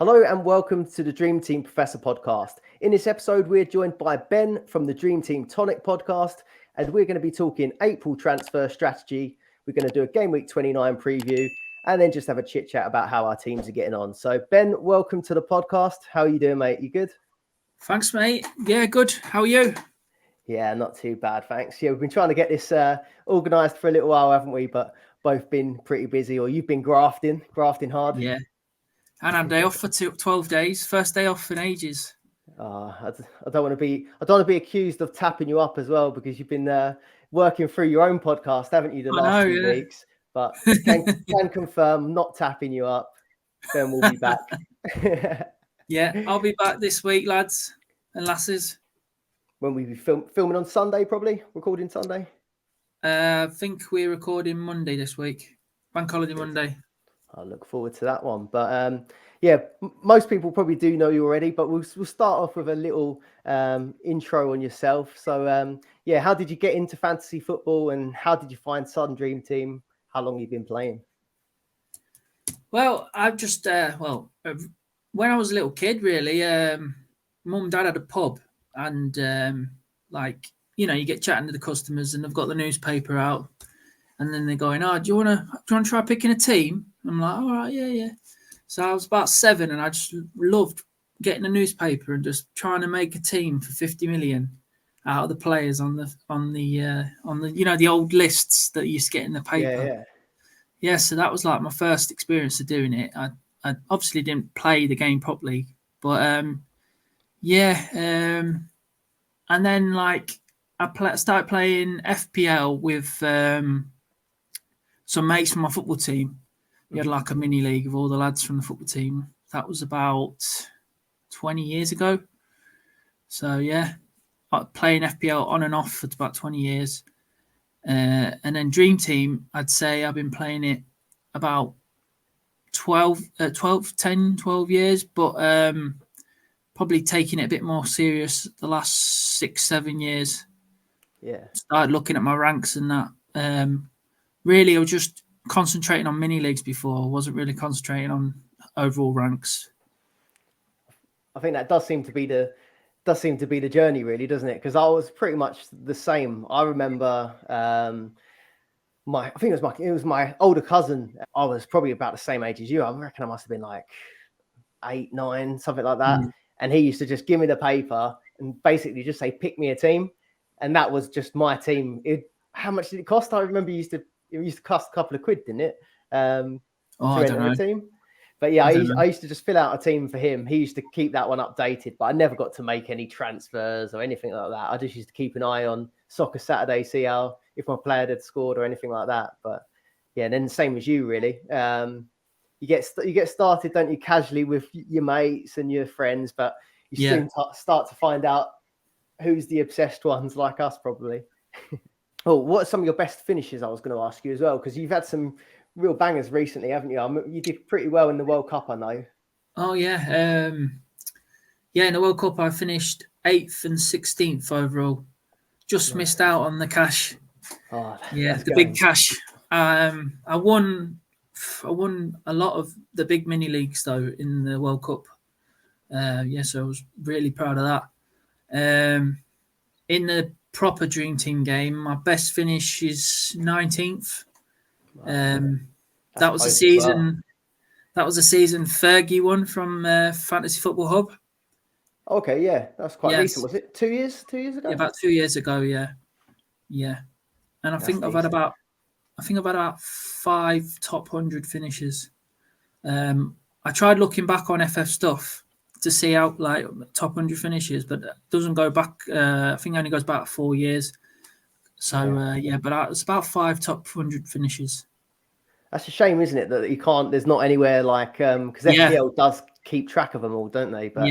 Hello and welcome to the Dream Team Professor podcast. In this episode, we're joined by Ben from the Dream Team Tonic podcast, and we're going to be talking April transfer strategy. We're going to do a Gameweek 29 preview and then just have a chit chat about how our teams are getting on. So Ben, welcome to the podcast. How are you doing, mate? You good? Thanks, mate. Yeah, good. How are you? Yeah, not too bad, thanks. Yeah, we've been trying to get this organised for a little while, haven't we? But both been pretty busy, or you've been grafting hard. Yeah. And I'm day off for 12 days. First day off in ages. I don't want to be accused of tapping you up as well, because you've been working through your own podcast, haven't you, the last few weeks? But can confirm, not tapping you up. Ben will be back. Yeah, I'll be back this week, lads and lasses. When we be filming on Sunday, probably recording Sunday. I think we're recording Monday this week, Bank Holiday Monday. I look forward to that one. But yeah, most people probably do know you already, but we'll start off with a little intro on yourself. So yeah, how did you get into fantasy football, and how did you find Sun Dream Team? How long have you been playing? Well, I've just when I was a little kid, really, mum and dad had a pub, and you get chatting to the customers, and they've got the newspaper out, and then they're going, "Oh, do you want to try picking a team?" I'm like, "All right, yeah." So I was about 7, and I just loved getting a newspaper and just trying to make a team for 50 million out of the players on the the old lists that you used to get in the paper. Yeah. So that was like my first experience of doing it. I obviously didn't play the game properly, but and then I started playing FPL with some mates from my football team. We had like a mini league of all the lads from the football team. That was about 20 years ago. So yeah, playing FPL on and off for about 20 years. And then Dream Team, I'd say I've been playing it about 12 years, but probably taking it a bit more serious the last 6-7 years. Yeah. Started looking at my ranks and that. Really, I was just concentrating on mini leagues before. I wasn't really concentrating on overall ranks. I think that does seem to be the journey, really, doesn't it? Because I was pretty much the same. I remember I think it was my older cousin. I was probably about the same age as you. I reckon I must have been like 8, 9, something like that. And he used to just give me the paper and basically just say, pick me a team. And that was just my team. How much did it cost? I remember it used to cost a couple of quid, didn't it? I don't know. A team. But yeah, I used to just fill out a team for him. He used to keep that one updated, but I never got to make any transfers or anything like that. I just used to keep an eye on Soccer Saturday, see if my player had scored or anything like that. But yeah, and then the same as you, really. You get started, don't you, casually with your mates and your friends, but you soon start to find out who's the obsessed ones, like us, probably. Oh, what are some of your best finishes? I was going to ask you as well, because you've had some real bangers recently, haven't you? You did pretty well in the World Cup, I know. Oh yeah, in the World Cup I finished 8th and 16th overall. Just missed out on the cash. Oh, yeah, the big cash. I won a lot of the big mini leagues though in the World Cup. So I was really proud of that. In the proper Dream Team game, my best finish is 19th. That was a season. That was a season Fergie won from Fantasy Football Hub. Okay, yeah, that's quite recent. Was it 2 years? 2 years ago? Yeah, about 2 years ago. Yeah. And I think I've had about 5 top 100 finishes. I tried looking back on FF stuff to see out like top 100 finishes, but it doesn't go back. I think it only goes back 4 years. So but it's about 5 top 100 finishes. That's a shame, isn't it, that you can't? There's not anywhere like because FPL does keep track of them all, don't they? But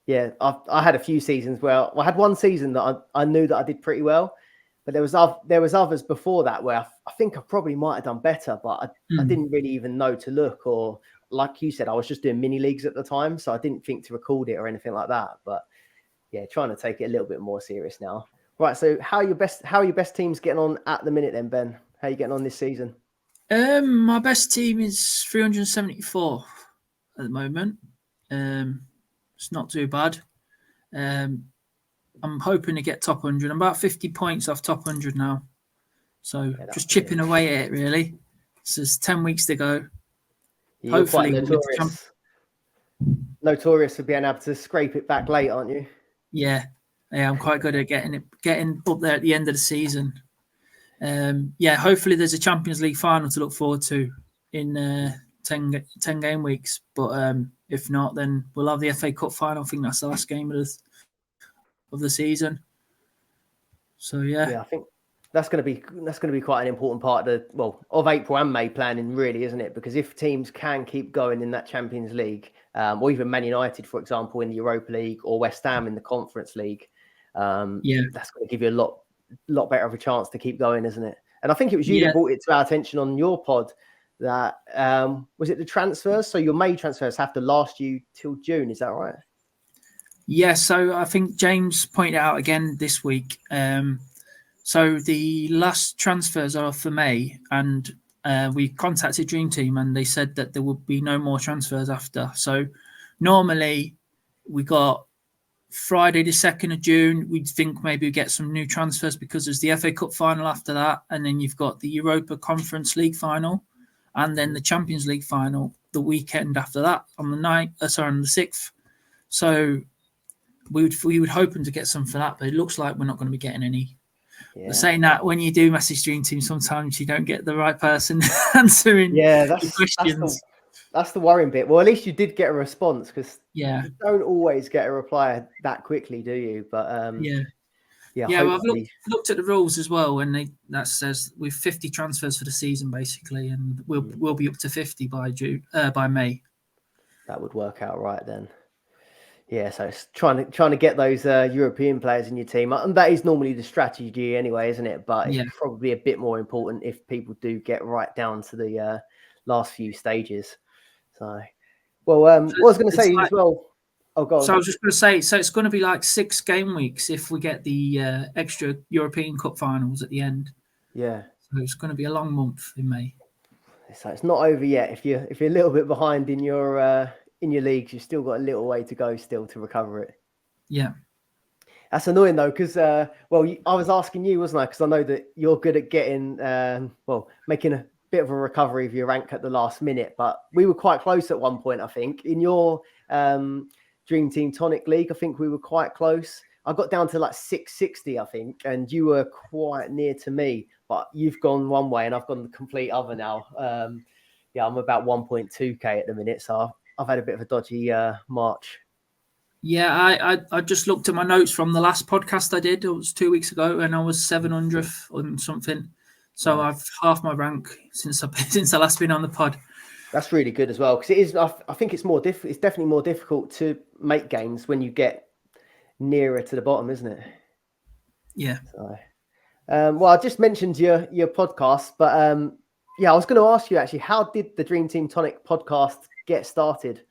yeah, I had a few seasons where I had one season that I knew that I did pretty well, but there was others before that where I think I probably might have done better, but I didn't really even know to look, or like you said, I was just doing mini leagues at the time, so I didn't think to record it or anything like that. But yeah, trying to take it a little bit more serious now. Right, so how are your best teams getting on at the minute then, Ben? How are you getting on this season? My best team is 374 at the moment. It's not too bad. I'm hoping to get top 100. I'm about 50 points off top 100 now. So just chipping away at it, really. So there's 10 weeks to go. You're hopefully quite notorious for being able to scrape it back late, aren't you? Yeah, I'm quite good at getting up there at the end of the season. Hopefully there's a Champions League final to look forward to in 10 game weeks. But if not, then we'll have the FA Cup final. I think that's the last game of the season. So I think that's going to be quite an important part of April and May planning, really, isn't it? Because if teams can keep going in that Champions League, or even Man United, for example, in the Europa League, or West Ham in the Conference League, that's going to give you a lot better of a chance to keep going, isn't it? And I think it was you that brought it to our attention on your pod that was it the transfers? So your May transfers have to last you till June, is that right? Yeah, so I think James pointed out again this week. So the last transfers are for May, and we contacted Dream Team, and they said that there would be no more transfers after. So normally we got Friday the 2nd of June. We'd think maybe we get some new transfers because there's the FA Cup final after that, and then you've got the Europa Conference League final, and then the Champions League final the weekend after that on the 6th. So we would hoping to get some for that, but it looks like we're not going to be getting any. Yeah. Saying that, when you do message Dream Team, sometimes you don't get the right person answering questions. That's the worrying bit. Well, at least you did get a response, because you don't always get a reply that quickly, do you? But well, I've looked at the rules as well, and that says we've 50 transfers for the season basically, and we'll be up to 50 by May. That would work out right then. Yeah, so it's trying to get those European players in your team, and that is normally the strategy anyway, isn't it? But it's probably a bit more important if people do get right down to the last few stages. So, what I was going to say as well. Oh, God. So I was just going to say, so it's going to be like 6 game weeks if we get the extra European Cup finals at the end. Yeah. So it's going to be a long month in May. So it's not over yet. If you're a little bit behind in your leagues, you've still got a little way to go still to recover it. Yeah. That's annoying though, because, I was asking you, wasn't I? Because I know that you're good at getting, making a bit of a recovery of your rank at the last minute. But we were quite close at one point, I think. In your Dream Team Tonic League, I think we were quite close. I got down to like 660, I think, and you were quite near to me. But you've gone one way and I've gone the complete other now. I'm about 1.2k at the minute, so I've had a bit of a dodgy March. Yeah, I just looked at my notes from the last podcast I did. It was 2 weeks ago, and I was 700th on something. So I've halved my rank since I last been on the pod. That's really good as well, because it is. I think it's more It's definitely more difficult to make games when you get nearer to the bottom, isn't it? Yeah. So, I just mentioned your podcast, but I was going to ask you actually, how did the Dream Team Tonic podcast get started?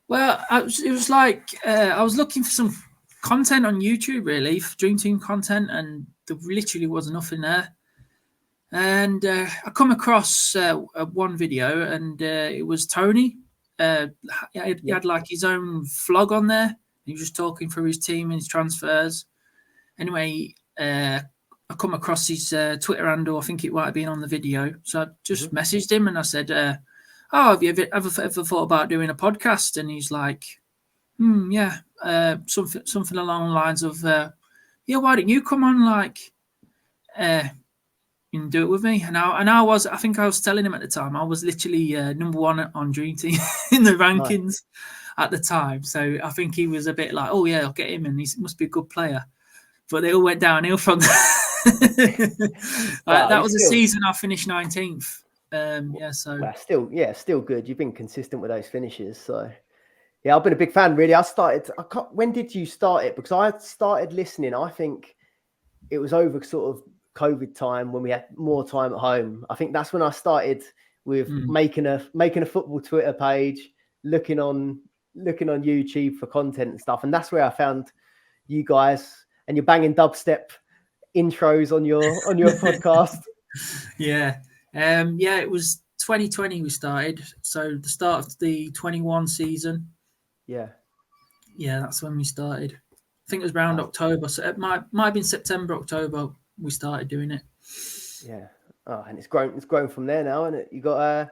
Well, it was like I was looking for some content on YouTube, really, for Dream Team content, and there literally was nothing there. And I come across one video, and it was Tony. He had like his own vlog on there. He was just talking through his team and his transfers. Anyway, I come across his Twitter handle. I think it might have been on the video. So I just messaged him and I said, have you ever thought about doing a podcast? And he's like, something along the lines of, why don't you come on, and do it with me? And I think I was telling him at the time, I was literally number 1 on Dream Team in the rankings at the time. So I think he was a bit like, I'll get him, and he must be a good player. But they all went downhill from that. That was a season I finished 19th. Still good. You've been consistent with those finishes. So, I've been a big fan, really. When did you start it? Because I started listening, I think it was over sort of COVID time when we had more time at home. I think that's when I started with making a football Twitter page, looking on YouTube for content and stuff. And that's where I found you guys and your banging dubstep intros on your podcast. It was 2020 we started, so the start of the 21 season. Yeah. Yeah, that's when we started. I think it was around October, so it might have been September, October we started doing it. Yeah. Oh, and it's grown from there now, and you got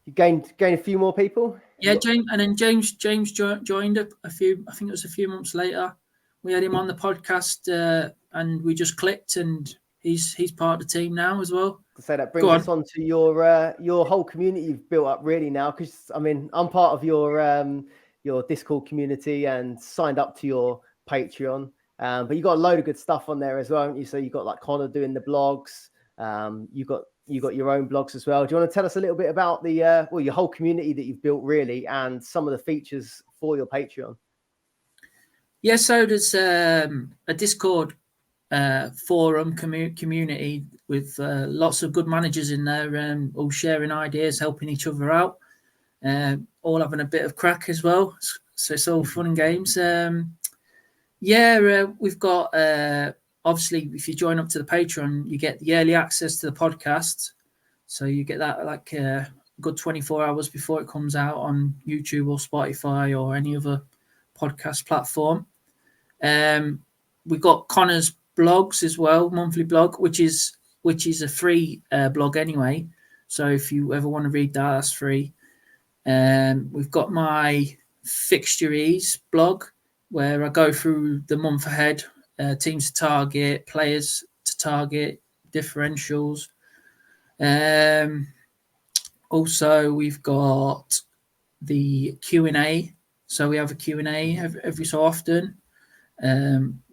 you gained a few more people. Yeah, James joined a few. I think it was a few months later. We had him on the podcast, and we just clicked, and he's part of the team now as well. So that brings us on to your whole community you've built up really now, because I mean I'm part of your Discord community and signed up to your Patreon, but you got a load of good stuff on there as well, haven't you? So you got like Connor doing the blogs, you got your own blogs as well. Do you want to tell us a little bit about the your whole community that you've built really, and some of the features for your Patreon? Yeah, so there's a Discord forum community with lots of good managers in there, all sharing ideas, helping each other out, all having a bit of crack as well. So it's all fun and games. We've got obviously if you join up to the Patreon, you get the early access to the podcast. So you get that like a good 24 hours before it comes out on YouTube or Spotify or any other podcast platform. We've got Connor's blogs as well, monthly blog, which is a free blog anyway. So if you ever want to read that, that's free. We've got my fixtures blog where I go through the month ahead, teams to target, players to target, differentials. Also, we've got the Q&A. So we have a Q&A every so often.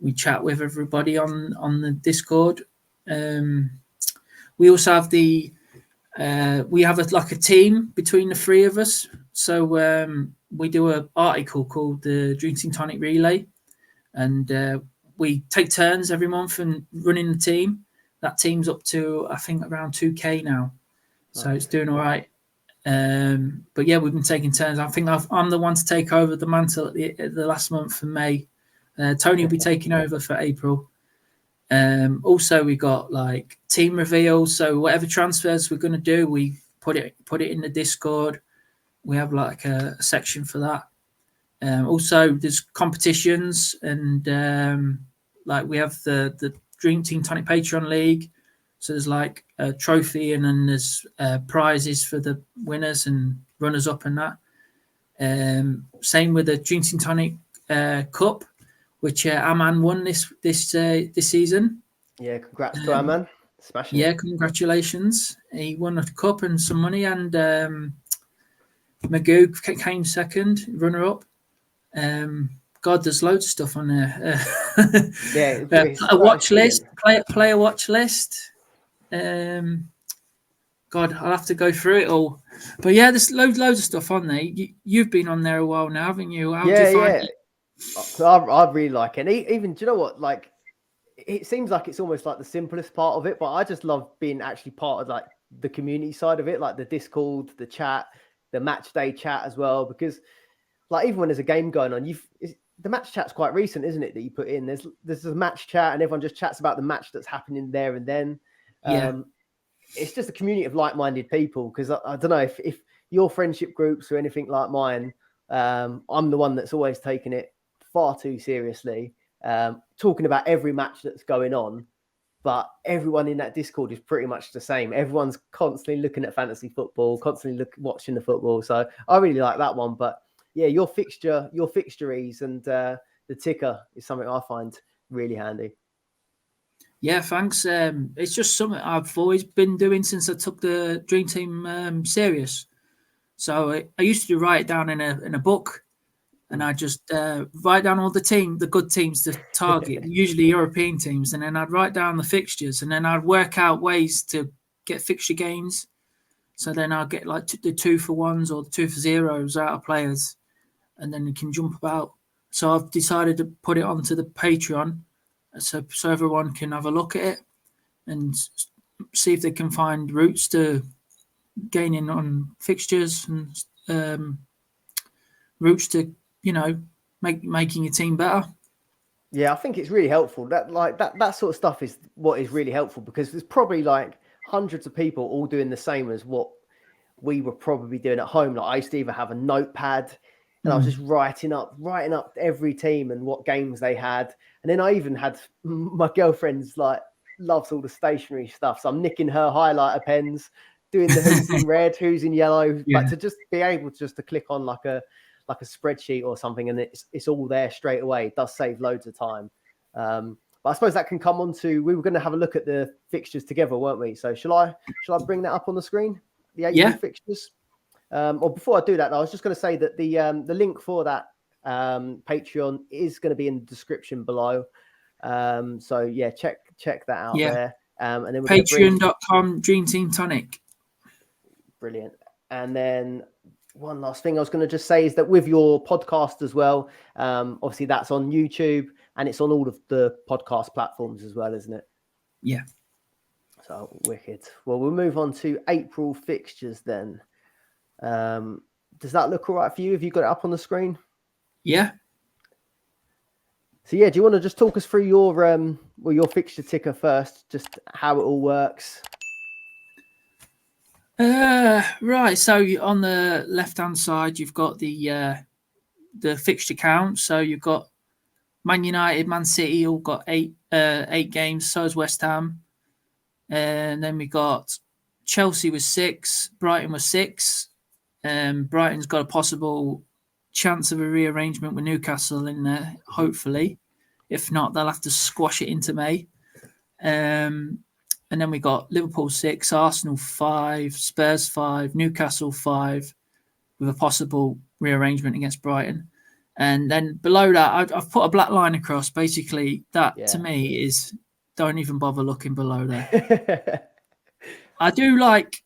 We chat with everybody on the Discord. We also have we have a team between the three of us. So we do an article called the Dream Team Tonic Relay, and we take turns every month and running the team. That team's up to I think around 2K now, so It's doing all right. But yeah, we've been taking turns. I think I'm the one to take over the mantle at the last month in May. Tony will be taking over for April. Also, we got like team reveals. So whatever transfers we're going to do, we put it in the Discord. We have like a section for that. Also, there's competitions, and like we have the Dream Team Tonic Patreon League. So there's like a trophy, and then there's prizes for the winners and runners up and that. Same with the Dream Team Tonic Cup, which Aman won this season. Yeah, congrats to Aman. Smashing. Yeah, congratulations. He won a cup and some money, and Magoo came second, runner up. God, there's loads of stuff on there. Yeah, a watch list, player watch list. God, I'll have to go through it all. But yeah, there's loads of stuff on there. You've been on there a while now, haven't you? How do you find it? I really like it. Even, do you know what? Like, it seems like it's almost like the simplest part of it, but I just love being actually part of like the community side of it, like the Discord, the chat, the match day chat as well. Because like even when there's a game going on, the match chat's quite recent, isn't it? That you put in there's a match chat, and everyone just chats about the match that's happening there and then. It's just a community of like-minded people. Because I don't know if your friendship groups or anything like mine, I'm the one that's always taken it far too seriously, talking about every match that's going on, but everyone in that Discord is pretty much the same. Everyone's constantly looking at fantasy football, constantly watching the football. So I really like that one. But yeah, your fixtures and the ticker is something I find really handy. Yeah, thanks. It's just something I've always been doing since I took the Dream Team serious. So I used to write it down in a book, and I just write down all the good teams to target, usually European teams, and then I'd write down the fixtures, and then I'd work out ways to get fixture gains. So then I'll get like the 2-for-1s or the 2-for-0s out of players, and then you can jump about. So I've decided to put it onto the Patreon, so everyone can have a look at it and see if they can find routes to gaining on fixtures and routes to, making your team better. Yeah, I think it's really helpful. That sort of stuff is what is really helpful, because there's probably like hundreds of people all doing the same as what we were probably doing at home. Like I used to either have a notepad and I was just writing up every team and what games they had. And then I even had my girlfriend's like loves all the stationery stuff. So I'm nicking her highlighter pens, doing the who's in red, who's in yellow, but to just be able to click on like a spreadsheet or something and it's all there straight away. It does save loads of time. But I suppose that can come on to, we were going to have a look at the fixtures together, weren't we? So shall I bring that up on the screen? The April fixtures? Or before I do that, I was just going to say that the link for that Patreon is going to be in the description below. So yeah, check that out there. And then Patreon.com Dream Team Tonic. Brilliant. And then one last thing I was going to just say is that with your podcast as well, obviously that's on YouTube and it's on all of the podcast platforms as well, isn't it? Yeah. So wicked. Well, we'll move on to April fixtures then. Does that look all right for you? Have you got it up on the screen? Yeah. So yeah, do you want to just talk us through your fixture ticker first, just how it all works? Right. So on the left-hand side, you've got the fixture count. So you've got Man United, Man City all got eight games. So is West Ham. And then we got Chelsea was 6, Brighton was 6. Brighton's got a possible chance of a rearrangement with Newcastle in there, hopefully. If not, they'll have to squash it into May. And then we got Liverpool 6, Arsenal 5, Spurs 5, Newcastle 5, with a possible rearrangement against Brighton. And then below that, I've put a black line across. Basically, that to me is don't even bother looking below there. I do like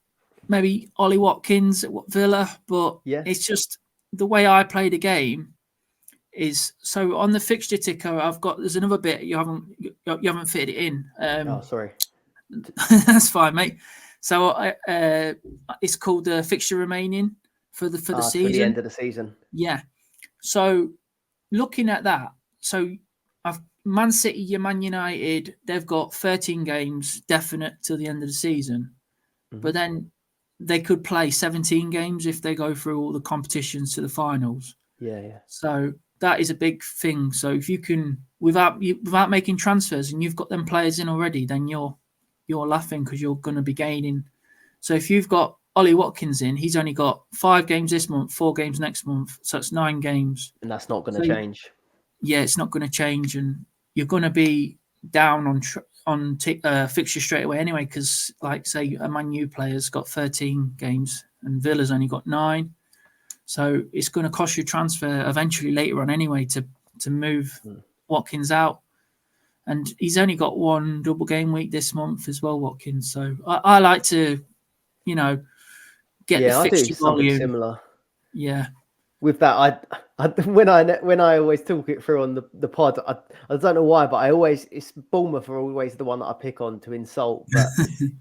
maybe Ollie Watkins at Villa, but it's just the way I play the game is so on the fixture ticker. There's another bit you haven't fitted it in. Oh, sorry. That's fine, mate. So it's called the fixture remaining for the season. For the end of the season. Yeah. So looking at that, so Man City, Man United, they've got 13 games definite till the end of the season, but then they could play 17 games if they go through all the competitions to the finals. Yeah. So that is a big thing. So if you can, without making transfers, and you've got them players in already, then you're laughing because you're going to be gaining. So if you've got Ollie Watkins in, he's only got 5 games this month, 4 games next month, so it's 9 games. And that's not going to change. Yeah, it's not going to change, and you're going to be down on fixture straight away anyway. Because, like, say, a Man U player's got 13 games and Villa's only got 9, so it's going to cost you transfer eventually later on anyway to move Watkins out. And he's only got 1 double game week this month as well, Watkins. So I like to, get the fixture volume. Similar. Yeah. With that, I when I always talk it through on the pod, I don't know why, but it's Bournemouth are always the one that I pick on to insult. But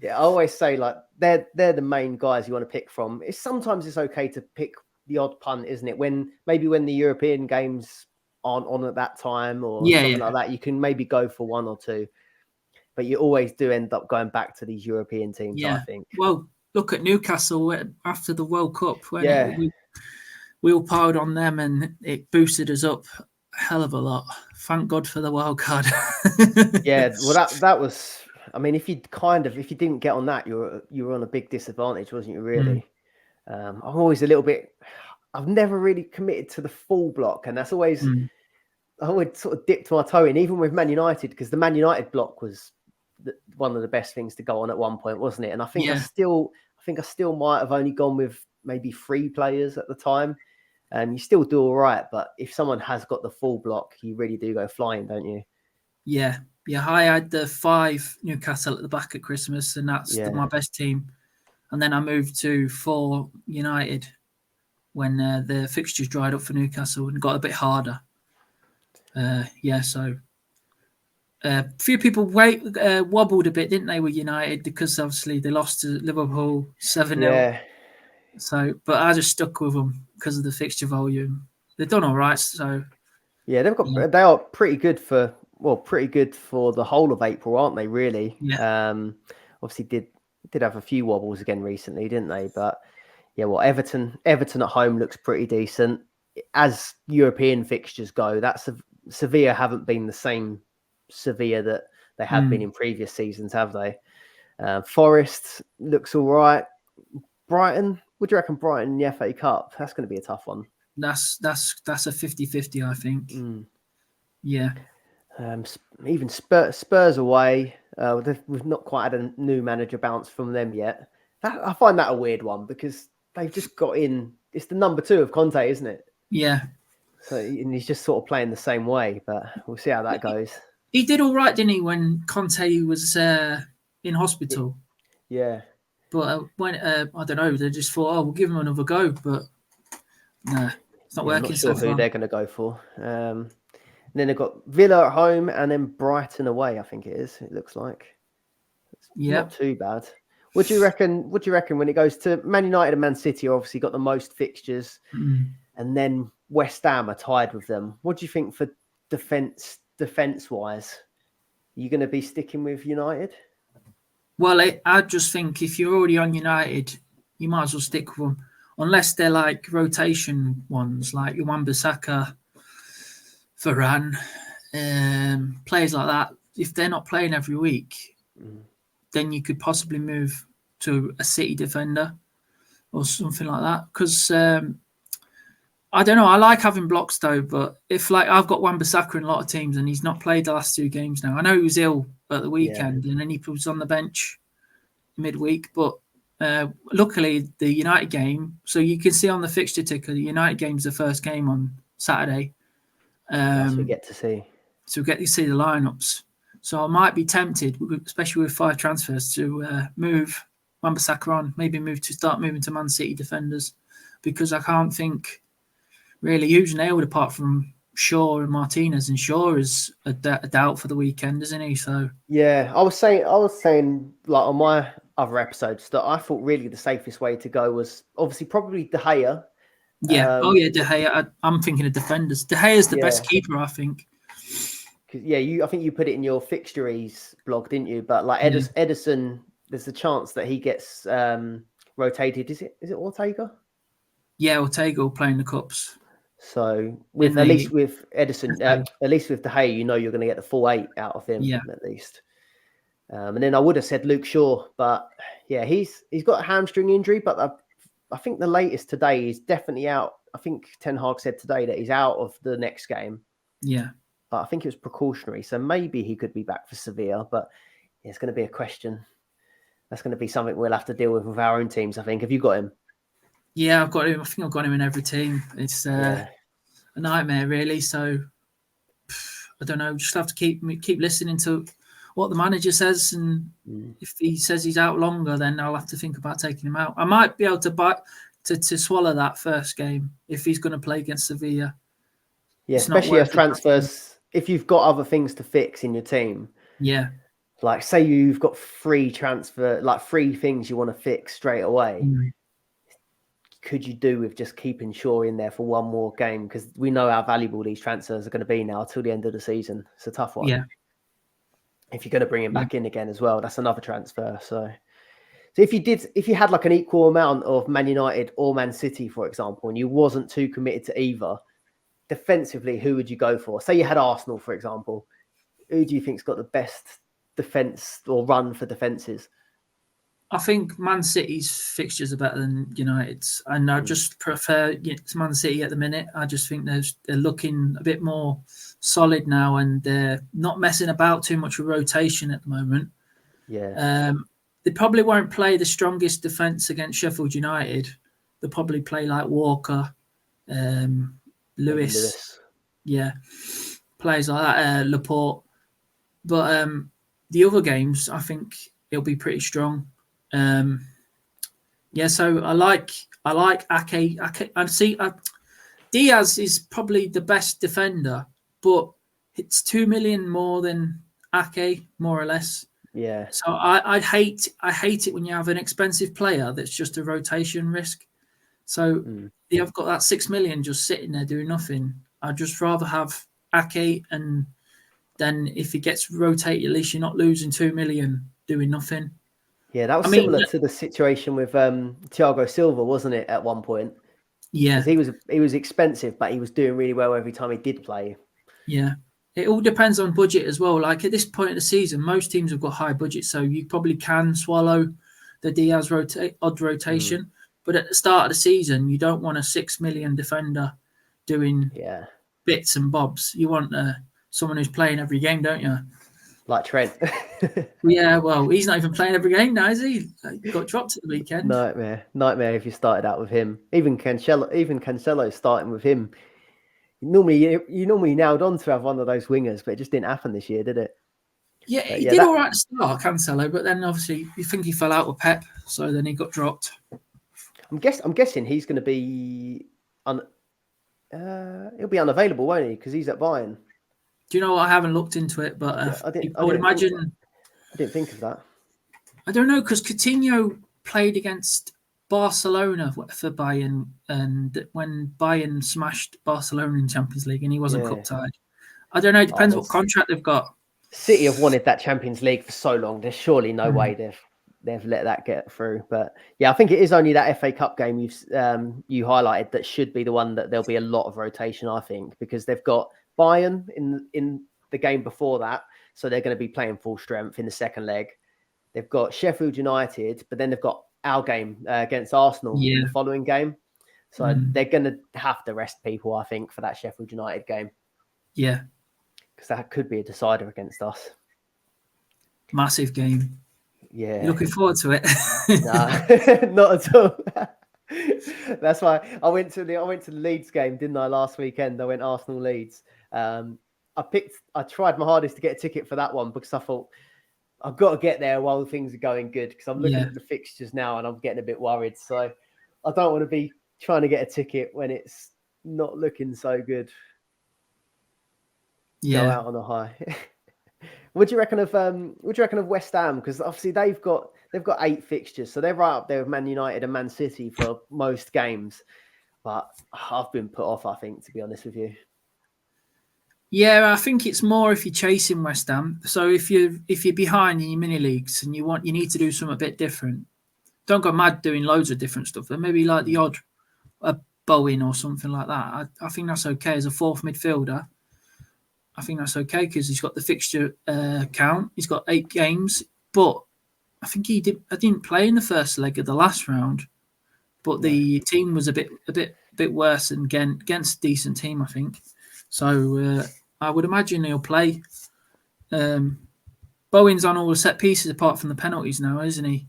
I always say like they're the main guys you want to pick from. Sometimes it's okay to pick the odd punt, isn't it? When the European games aren't on at that time or something like that, you can maybe go for 1 or 2. But you always do end up going back to these European teams, I think. Well, look at Newcastle after the World Cup. We all piled on them and it boosted us up a hell of a lot. Thank God for the wild card. Well, that was. I mean, if you didn't get on that, you were on a big disadvantage, wasn't you? Really. I'm always a little bit. I've never really committed to the full block, and that's always. I would sort of dipped my toe in, even with Man United, because the Man United block was one of the best things to go on at one point, wasn't it? And I think I still might have only gone with maybe 3 players at the time. You still do all right, but if someone has got the full block, you really do go flying, don't you? Yeah. I had the 5 Newcastle at the back at Christmas, and that's my best team. And then I moved to 4 United when the fixtures dried up for Newcastle and got a bit harder. So a few people wobbled a bit, didn't they, with United, because obviously they lost to Liverpool 7-0. Yeah. So, but I just stuck with them because of the fixture volume. They've done all right. So they are pretty good for the whole of April, aren't they? Really. Yeah. Obviously did have a few wobbles again recently, didn't they? But Yeah, well, Everton at home looks pretty decent. As European fixtures go, Sevilla haven't been the same Sevilla that they have been in previous seasons, have they? Forest looks all right. Brighton, what do you reckon? Brighton in the FA Cup? That's going to be a tough one. That's a 50-50, I think. Yeah. Even Spurs away. We've not quite had a new manager bounce from them yet. I find that a weird one because they've just got in. It's the number 2 of Conte, isn't it? Yeah. So and he's just sort of playing the same way, but we'll see how that goes. He did all right, didn't he, when Conte was in hospital? Yeah. But when I don't know, they just thought, we'll give him another go. But no, it's not working. I'm not sure so who far. they're going to go for. And then they've got Villa at home and then Brighton away. I think it is. It looks like. It's not too bad. What do you reckon? What do you reckon when it goes to Man United and Man City? Obviously got the most fixtures, and then West Ham are tied with them. What do you think for defense wise? Are you going to be sticking with United? Well, I just think if you're already on United, you might as well stick with them, unless they're like rotation ones, like Wan-Bissaka, Varane, players like that. If they're not playing every week, then you could possibly move to a City defender or something like that. Because I don't know, I like having blocks though, but if like I've got Wan-Bissaka in a lot of teams and he's not played the last 2 games now. I know he was ill at the weekend and then he was on the bench midweek, but luckily the United game, so you can see on the fixture ticker, the United game's the first game on Saturday. That's what we get to see. So we get to see the lineups. So I might be tempted, especially with 5 transfers, to move Wan-Bissaka on, start moving to Man City defenders, because I can't think really who's nailed apart from Shaw and Martinez, and Shaw is a doubt for the weekend, isn't he? So yeah, I was saying like on my other episodes that I thought really the safest way to go was obviously probably De Gea. Yeah. De Gea. I'm thinking of defenders. De Gea is the best keeper, I think. Yeah, I think you put it in your fixturies blog, didn't you? But like Edison, there's a chance that he gets rotated. Is it Ortega? Yeah, Ortega playing the cups. So at least with Edison, at least with De Gea, you know you're going to get the full 8 out of him at least. And then I would have said Luke Shaw, but yeah, he's got a hamstring injury, but I think the latest today is definitely out. I think Ten Hag said today that he's out of the next game. Yeah. But I think it was precautionary, so maybe he could be back for Sevilla. But it's going to be a question. That's going to be something we'll have to deal with our own teams, I think. Have you got him? Yeah, I've got him. I think I've got him in every team. It's a nightmare, really. So I don't know. Just have to keep listening to what the manager says, and if he says he's out longer, then I'll have to think about taking him out. I might be able to swallow that first game if he's going to play against Sevilla. Yeah, especially as transfers. If you've got other things to fix in your team, like say you've got 3 things you want to fix straight away. Could you do with just keeping Shaw in there for one more game? Because we know how valuable these transfers are going to be now till the end of the season. It's a tough one. Yeah. If you're going to bring him back in again as well, that's another transfer. So if you had like an equal amount of Man United or Man City, for example, and you wasn't too committed to either, defensively, who would you go for? Say you had Arsenal, for example. Who do you think's got the best defense or run for defenses? I think Man City's fixtures are better than United's, and I just prefer Man City at the minute. I just think they're looking a bit more solid now, and they're not messing about too much with rotation at the moment. Yeah. They probably won't play the strongest defence against Sheffield United. They'll probably play like Walker, Lewis. Yeah, players like that, Laporte. But the other games, I think it'll be pretty strong. So I like Ake. I see Diaz is probably the best defender, but it's 2 million more than Ake, more or less. Yeah. So I hate it when you have an expensive player that's just a rotation risk. So you've got that 6 million just sitting there doing nothing. I'd just rather have Ake, and then if he gets rotated, at least you're not losing 2 million doing nothing. Yeah, that was I mean, similar to the situation with Thiago Silva, wasn't it? At one point, yeah, because he was expensive, but he was doing really well every time he did play. yeah. It all depends on budget as well. Like at this point of the season, most teams have got high budgets, so you probably can swallow the Diaz odd rotation. But at the start of the season, you don't want a 6 million defender doing bits and bobs. You want someone who's playing every game, don't you? Like Trent. Yeah, well, he's not even playing every game now, is he? He got dropped at the weekend. Nightmare if you started out with him. Even Cancelo starting with him. You normally nailed on to have one of those wingers, but it just didn't happen this year, did it? Yeah, he did all right to start, Cancelo, but then obviously you think he fell out with Pep, so then he got dropped. I'm guessing he's going to be he'll be unavailable, won't he? Because he's at Bayern. Do you know what? I haven't looked into it, but I would imagine. I didn't think of that. I don't know, because Coutinho played against Barcelona for Bayern, and when Bayern smashed Barcelona in Champions League, and he wasn't cup tied. I don't know. It depends what contract they've got. City have wanted that Champions League for so long. There's surely no way they've let that get through. But yeah, I think it is only that FA Cup game you highlighted that should be the one that there'll be a lot of rotation, I think, because they've got Bayern in the game before that, so they're going to be playing full strength in the second leg. They've got Sheffield United, but then they've got our game against Arsenal in the following game. So they're going to have to rest people, I think, for that Sheffield United game. Yeah. Because that could be a decider against us. Massive game. Yeah. You're looking forward to it? No, not at all. That's why I went to the Leeds game, didn't I, last weekend? I went Arsenal Leeds. I tried my hardest to get a ticket for that one because I thought I've got to get there while things are going good, because I'm looking at the fixtures now and I'm getting a bit worried. So I don't want to be trying to get a ticket when it's not looking so good. Go out on a high. What do you reckon of West Ham? Because obviously they've got 8 fixtures, so they're right up there with Man United and Man City for most games. But I've been put off, I think, to be honest with you. Yeah, I think it's more if you're chasing West Ham. So if you're behind in your mini leagues and you need to do something a bit different, don't go mad doing loads of different stuff. But maybe like the odd Bowen or something like that. I think that's okay as a fourth midfielder. I think that's okay because he's got the fixture count. He's got 8 games, but I think I didn't play in the first leg of the last round, but the team was a bit worse and against a decent team, I think. So I would imagine he'll play. Bowen's on all the set pieces apart from the penalties now, isn't he?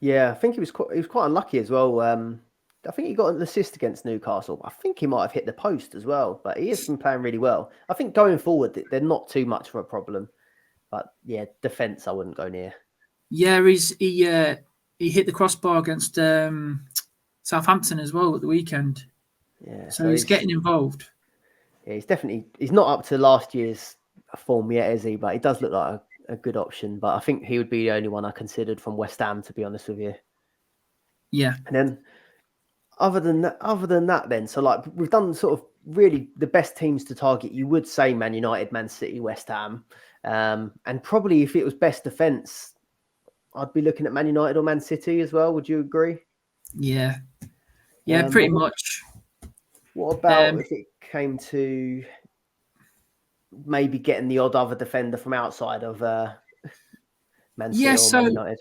Yeah, I think he was quite unlucky as well. I think he got an assist against Newcastle. I think he might have hit the post as well, but he has been playing really well. I think going forward, they're not too much of a problem. But yeah, defence I wouldn't go near. Yeah, he hit the crossbar against Southampton as well at the weekend. Yeah, so he's getting involved. Yeah, he's not up to last year's form yet, is he? But he does look like a good option. But I think he would be the only one I considered from West Ham, to be honest with you. Yeah. And then other than that, then, so like we've done sort of really the best teams to target. You would say Man United, Man City, West Ham, and probably if it was best defence, I'd be looking at Man United or Man City as well. Would you agree? Yeah, pretty much. What about if it came to maybe getting the odd other defender from outside of Man City or Man United?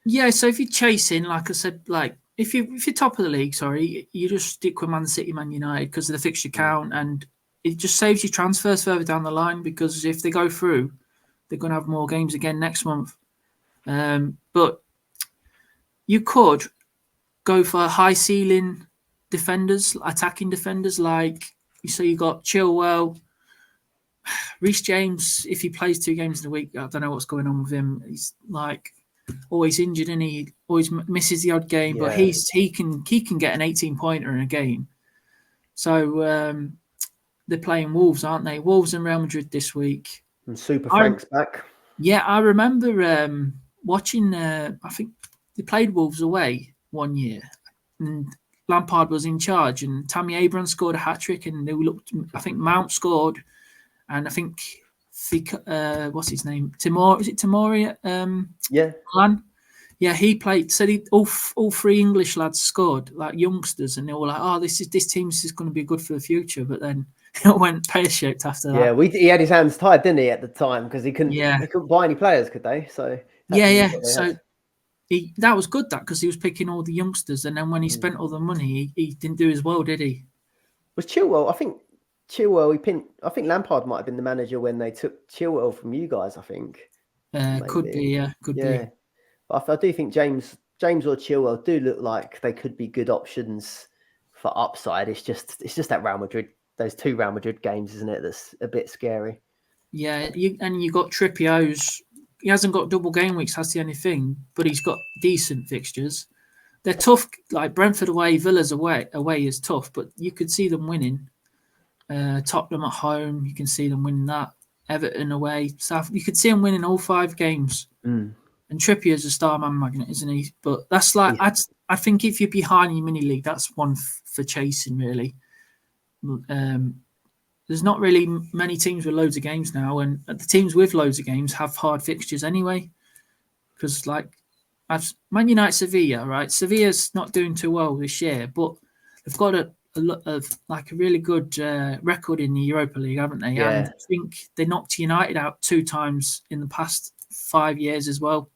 Yeah, so if you're chasing, like I said, like if you're top of the league, you just stick with Man City, Man United because of the fixture count, and it just saves you transfers further down the line because if they go through, they're going to have more games again next month. But you could go for high ceiling defenders, attacking defenders, like you got Chilwell, Reece James. If he plays 2 games in a week, I don't know what's going on with him. He's like always injured and he always misses the odd game, but he can get an 18-pointer in a game. So they're playing Wolves, aren't they? Wolves and Real Madrid this week. And Super Frank's back. Yeah, I remember watching. I think they played Wolves away one year, and Lampard was in charge, and Tammy Abraham scored a hat-trick, and they looked. I think Mount scored, and I think what's his name? Timor? Is it Timori? Yeah. Plan. Yeah, he played. So all three English lads scored, like youngsters, and they were like, "Oh, this team is going to be good for the future." But then it went pear shaped after that. Yeah, he had his hands tied, didn't he, at the time, because they Yeah, couldn't buy any players, could they? So yeah. what they So had. that was good, that, because he was picking all the youngsters, and then when he spent all the money, he didn't do as well, did he? Was Chilwell? I think Chilwell. I think Lampard might have been the manager when they took Chilwell from you guys. I think Could be, yeah, could be. But I do think James or Chilwell do look like they could be good options for upside. It's just that Real Madrid, those two Real Madrid games, isn't it? That's a bit scary. Yeah, you got Trippier. He hasn't got double game weeks. That's the only thing, but he's got decent fixtures. They're tough, like Brentford away, Villa's away is tough, but you could see them winning. Tottenham at home, you can see them winning that. Everton away, South, you could see them winning all 5 games. And Trippier's a star man magnet, isn't he? But that's like, I think if you're behind your mini league, that's one for chasing, really. There's not really many teams with loads of games now, and the teams with loads of games have hard fixtures anyway. Because Man United, Sevilla, right? Sevilla's not doing too well this year, but they've got a really good record in the Europa League, haven't they? Yeah. And I think they knocked United out 2 times in the past 5 years as well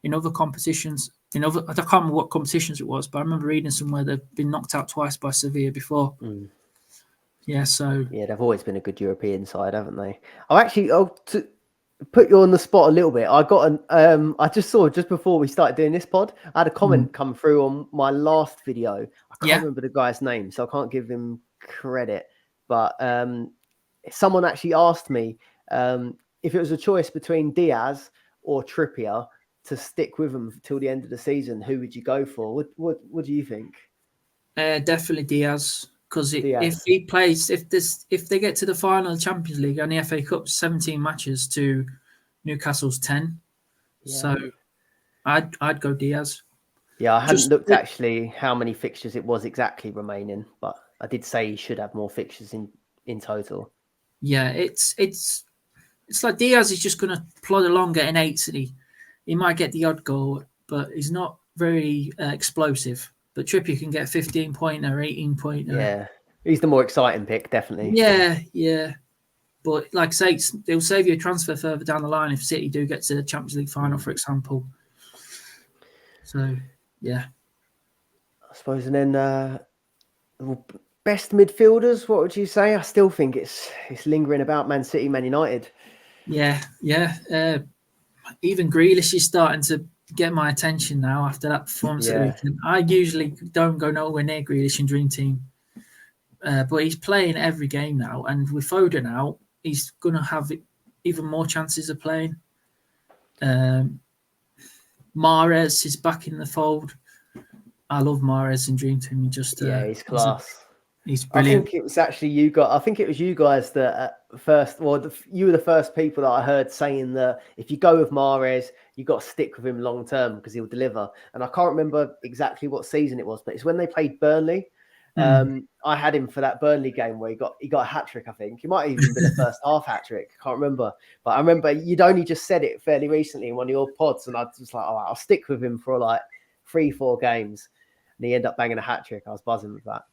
in other competitions. I can't remember what competitions it was, but I remember reading somewhere they've been knocked out twice by Sevilla before. Yeah, so they've always been a good European side, haven't they? To put you on the spot a little bit, I got I just saw just before we started doing this pod, I had a comment come through on my last video. I can't remember the guy's name, so I can't give him credit. But someone actually asked me if it was a choice between Diaz or Trippier to stick with him till the end of the season, who would you go for? What do you think? Definitely Diaz. Because if he plays, if they get to the final of the Champions League and the FA Cup, 17 matches to Newcastle's 10, so I'd go Diaz. Yeah, I hadn't looked actually how many fixtures it was exactly remaining, but I did say he should have more fixtures in total. Yeah, it's like Diaz is just going to plod along getting 8s, and he might get the odd goal, but he's not very explosive. But Trippier can get 15-pointer, 18-pointer. Yeah, he's the more exciting pick, definitely. Yeah. But like I say, they'll save you a transfer further down the line if City do get to the Champions League final, for example. So, yeah. I suppose, and then best midfielders, what would you say? I still think it's lingering about Man City, Man United. Yeah. Even Grealish is starting to get my attention now after that performance at the weekend. I usually don't go nowhere near Grealish in Dream Team, but he's playing every game now, and with Foden out, he's going to have even more chances of playing. Mahrez is back in the fold. I love Mahrez in Dream Team. He's class. He's brilliant. I think it was actually you guys that first. Well, you were the first people that I heard saying that if you go with Mahrez, you got to stick with him long term because he'll deliver. And I can't remember exactly what season it was, but it's when they played Burnley. I had him for that Burnley game where he got a hat trick. I think it might have even been a first half hat trick. I can't remember, but I remember you'd only just said it fairly recently in one of your pods, and I was like, "Oh, I'll stick with him for like 3-4 games." And he ended up banging a hat trick. I was buzzing with that.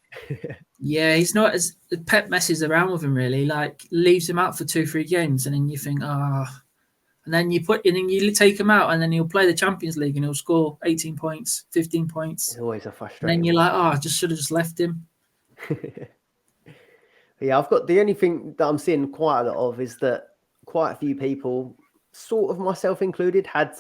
Yeah, he's not as Pep messes around with him really. Like leaves him out for 2-3 games, and then you think, and then you take him out, and then he'll play the Champions League and he'll score 18 points, 15 points. It's always a frustrating. And then you're like, I just should have just left him. Yeah, I've got the only thing that I'm seeing quite a lot of is that quite a few people, sort of myself included, had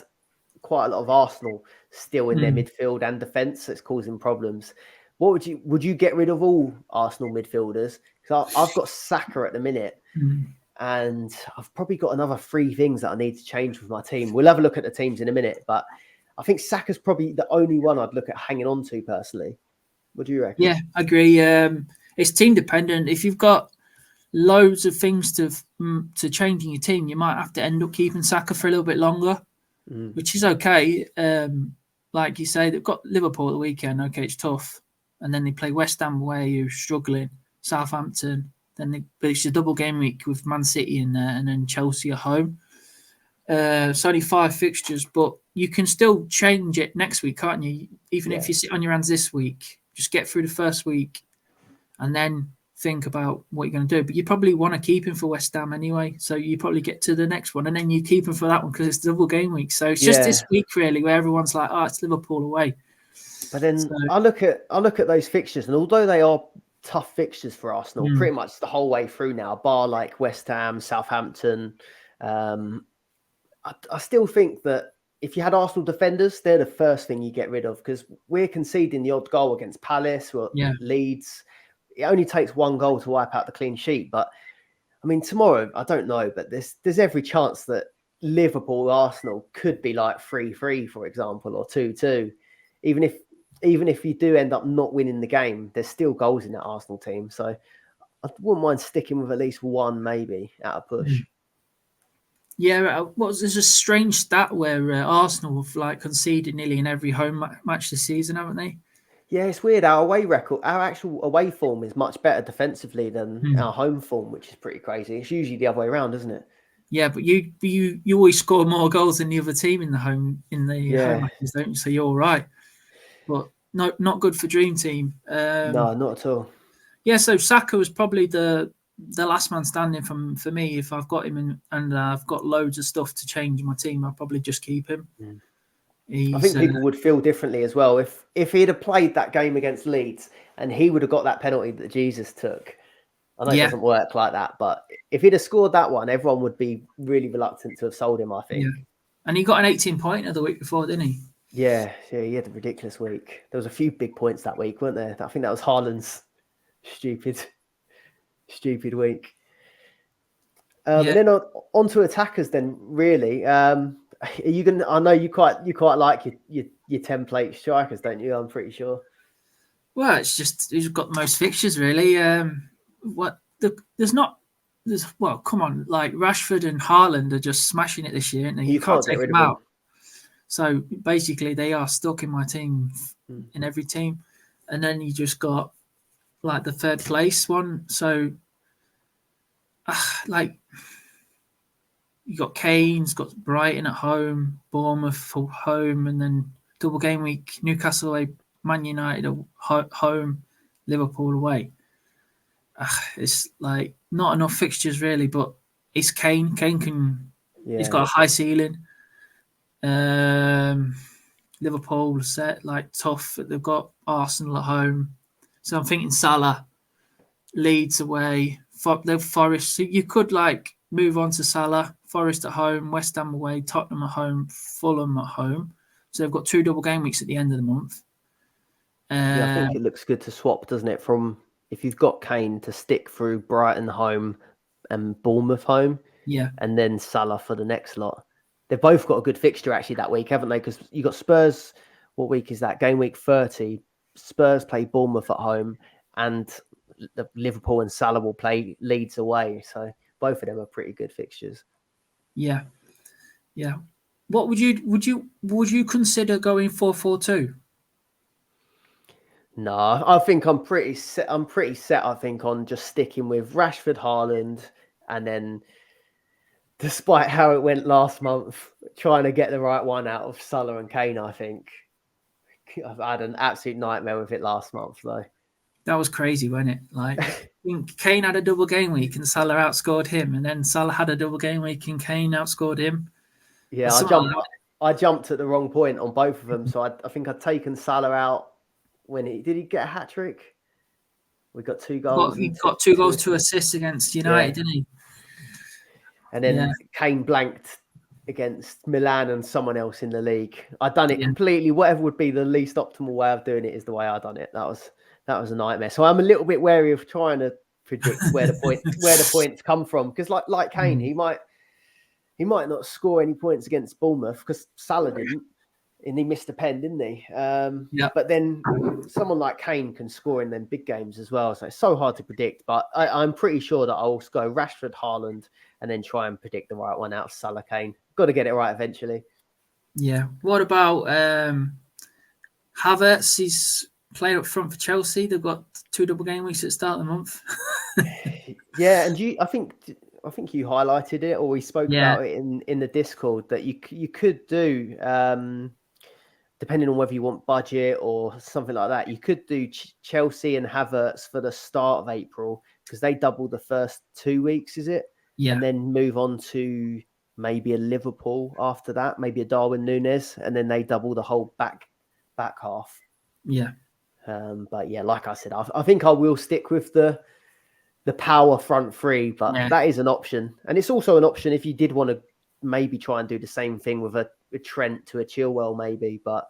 quite a lot of Arsenal still in their midfield and defence that's causing problems. What would you get rid of all Arsenal midfielders? Because I've got Saka at the minute, and I've probably got another 3 things that I need to change with my team. We'll have a look at the teams in a minute, but I think Saka's probably the only one I'd look at hanging on to personally. What do you reckon? Yeah, I agree. It's team dependent. If you've got loads of things to change in your team, you might have to end up keeping Saka for a little bit longer, which is okay. Like you say, they've got Liverpool at the weekend. Okay, it's tough. And then they play West Ham away, who's struggling, Southampton. But it's a double game week with Man City in there, and then Chelsea at home. It's only 5 fixtures, but you can still change it next week, can't you? Even Yeah. if you sit on your hands this week, just get through the first week and then think about what you're going to do. But you probably want to keep him for West Ham anyway. So you probably get to the next one and then you keep him for that one because it's double game week. So it's just this week really where everyone's like, oh, it's Liverpool away. But then I look at those fixtures, and although they are tough fixtures for Arsenal, pretty much the whole way through now, bar like West Ham, Southampton, I still think that if you had Arsenal defenders, they're the first thing you get rid of because we're conceding the odd goal against Palace or Leeds. It only takes one goal to wipe out the clean sheet. But I mean, tomorrow, I don't know, but there's every chance that Liverpool, Arsenal could be like 3-3, for example, or 2-2. Even if you do end up not winning the game, there's still goals in that Arsenal team. So I wouldn't mind sticking with at least one, maybe, at a push. Yeah, there's a strange stat where Arsenal have like conceded nearly in every home match this season, haven't they? Yeah, it's weird. Our actual away form is much better defensively than our home form, which is pretty crazy. It's usually the other way around, isn't it? Yeah, but you always score more goals than the other team in the home matches, don't you? So you're all right. But no, not good for Dream Team. No, not at all. Yeah, so Saka was probably the last man standing for me. If I've got him and I've got loads of stuff to change in my team, I'll probably just keep him. I think people would feel differently as well if he'd have played that game against Leeds and he would have got that penalty that Jesus took. I know it doesn't work like that, but if he'd have scored that one, everyone would be really reluctant to have sold him, I think. Yeah. And he got an 18-pointer the week before, didn't he? Yeah, he had a ridiculous week. There was a few big points that week, weren't there? I think that was Haaland's stupid week. And then on to attackers then, really. Are you going to, I know you quite like your template strikers, don't you? I'm pretty sure. Well, it's just who's got the most fixtures, really. Come on, like Rashford and Haaland are just smashing it this year, and you can't take them out. So basically, they are stuck in my team, in every team, and then you just got like the third place one. So, like you got Kane's got Brighton at home, Bournemouth at home, and then double game week, Newcastle away, Man United at home, Liverpool away. It's like not enough fixtures really, but it's Kane. Kane can. He's got a high ceiling. Liverpool set like tough. They've got Arsenal at home, so I'm thinking Salah, Leeds away, they're Forest. So you could like move on to Salah, Forest at home, West Ham away, Tottenham at home, Fulham at home. So they've got 2 double game weeks at the end of the month. I think it looks good to swap, doesn't it? From if you've got Kane to stick through Brighton home and Bournemouth home, and then Salah for the next lot. They've both got a good fixture actually that week, haven't they? Because you got Spurs. What week is that? Game week 30. Spurs play Bournemouth at home, and Liverpool and Salah will play Leeds away. So both of them are pretty good fixtures. Yeah. What would you consider going 4-4-2? No, I think I'm pretty set. I think on just sticking with Rashford, Haaland, and then, despite how it went last month, trying to get the right one out of Salah and Kane. I think I've had an absolute nightmare with it last month, though. That was crazy, wasn't it? Like, I think Kane had a double game week and Salah outscored him, and then Salah had a double game week and Kane outscored him. Yeah, I jumped at the wrong point on both of them, so I think I'd taken Salah out. Did he get a hat trick? We got 2 goals. He got 2 goals, 2 assists against United, didn't he? And then Kane blanked against Milan and someone else in the league. I'd done it completely. Whatever would be the least optimal way of doing it is the way I done it. That was a nightmare. So I'm a little bit wary of trying to predict where the points come from, because like Kane, he might not score any points against Bournemouth because Salah didn't. And he missed a pen, didn't he? But then someone like Kane can score in them big games as well. So it's so hard to predict. But I'm pretty sure that I'll go Rashford, Haaland, and then try and predict the right one out of Salah, Kane. Got to get it right eventually. Yeah. What about Havertz? He's playing up front for Chelsea. They've got 2 double game weeks at the start of the month. Yeah, and I I think you highlighted it, or we spoke about it in the Discord, that you could do, depending on whether you want budget or something like that, you could do Chelsea and Havertz for the start of April, because they double the first 2 weeks, is it? Yeah. And then move on to maybe a Liverpool after that, maybe a Darwin Núñez, and then they double the whole back half. Yeah. But yeah, like I said, I think I will stick with the power front three, but that is an option. And it's also an option if you did want to maybe try and do the same thing with a Trent to a Chilwell maybe. But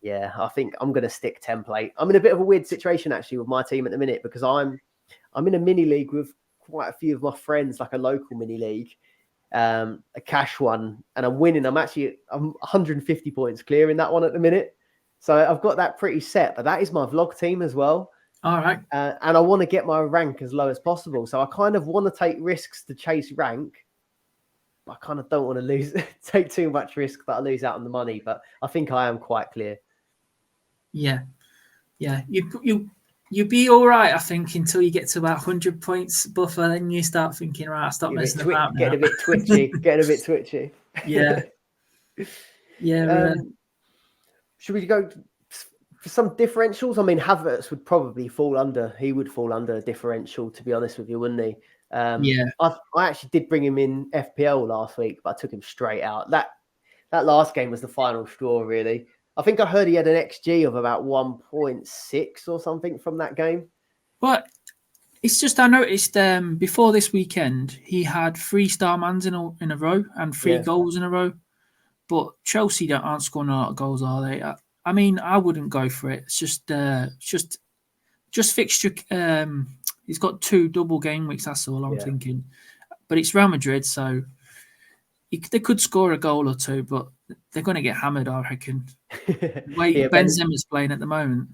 yeah, I think I'm going to stick template. I'm in a bit of a weird situation actually with my team at the minute, because I'm in a mini league with quite a few of my friends, like a local mini league, a cash one, and I'm winning. I'm 150 points clear in that one at the minute. So I've got that pretty set, but that is my vlog team as well. All right. And I want to get my rank as low as possible. So I kind of want to take risks to chase rank. I kind of don't want to take too much risk that I lose out on the money, but I think I am quite clear. Yeah. Yeah. You'll be all right, I think, until you get to about 100 points buffer. Then you start thinking, right, I'll stop messing about now. Getting a bit twitchy. Yeah. Yeah. Should we go for some differentials? I mean, Havertz would probably fall under. He would fall under a differential, to be honest with you, wouldn't he? Yeah. I actually did bring him in FPL last week, but I took him straight out. That last game was the final straw, really. I think I heard he had an XG of about 1.6 or something from that game. But it's just, I noticed before this weekend, he had 3 star mans in a row and 3 goals in a row. But Chelsea aren't scoring a lot of goals, are they? I mean, I wouldn't go for it. It's just fixture. He's got 2 double game weeks. That's all I'm thinking. But it's Real Madrid, so they could score a goal or 2, but they're going to get hammered, I reckon. The way Benzema's playing at the moment.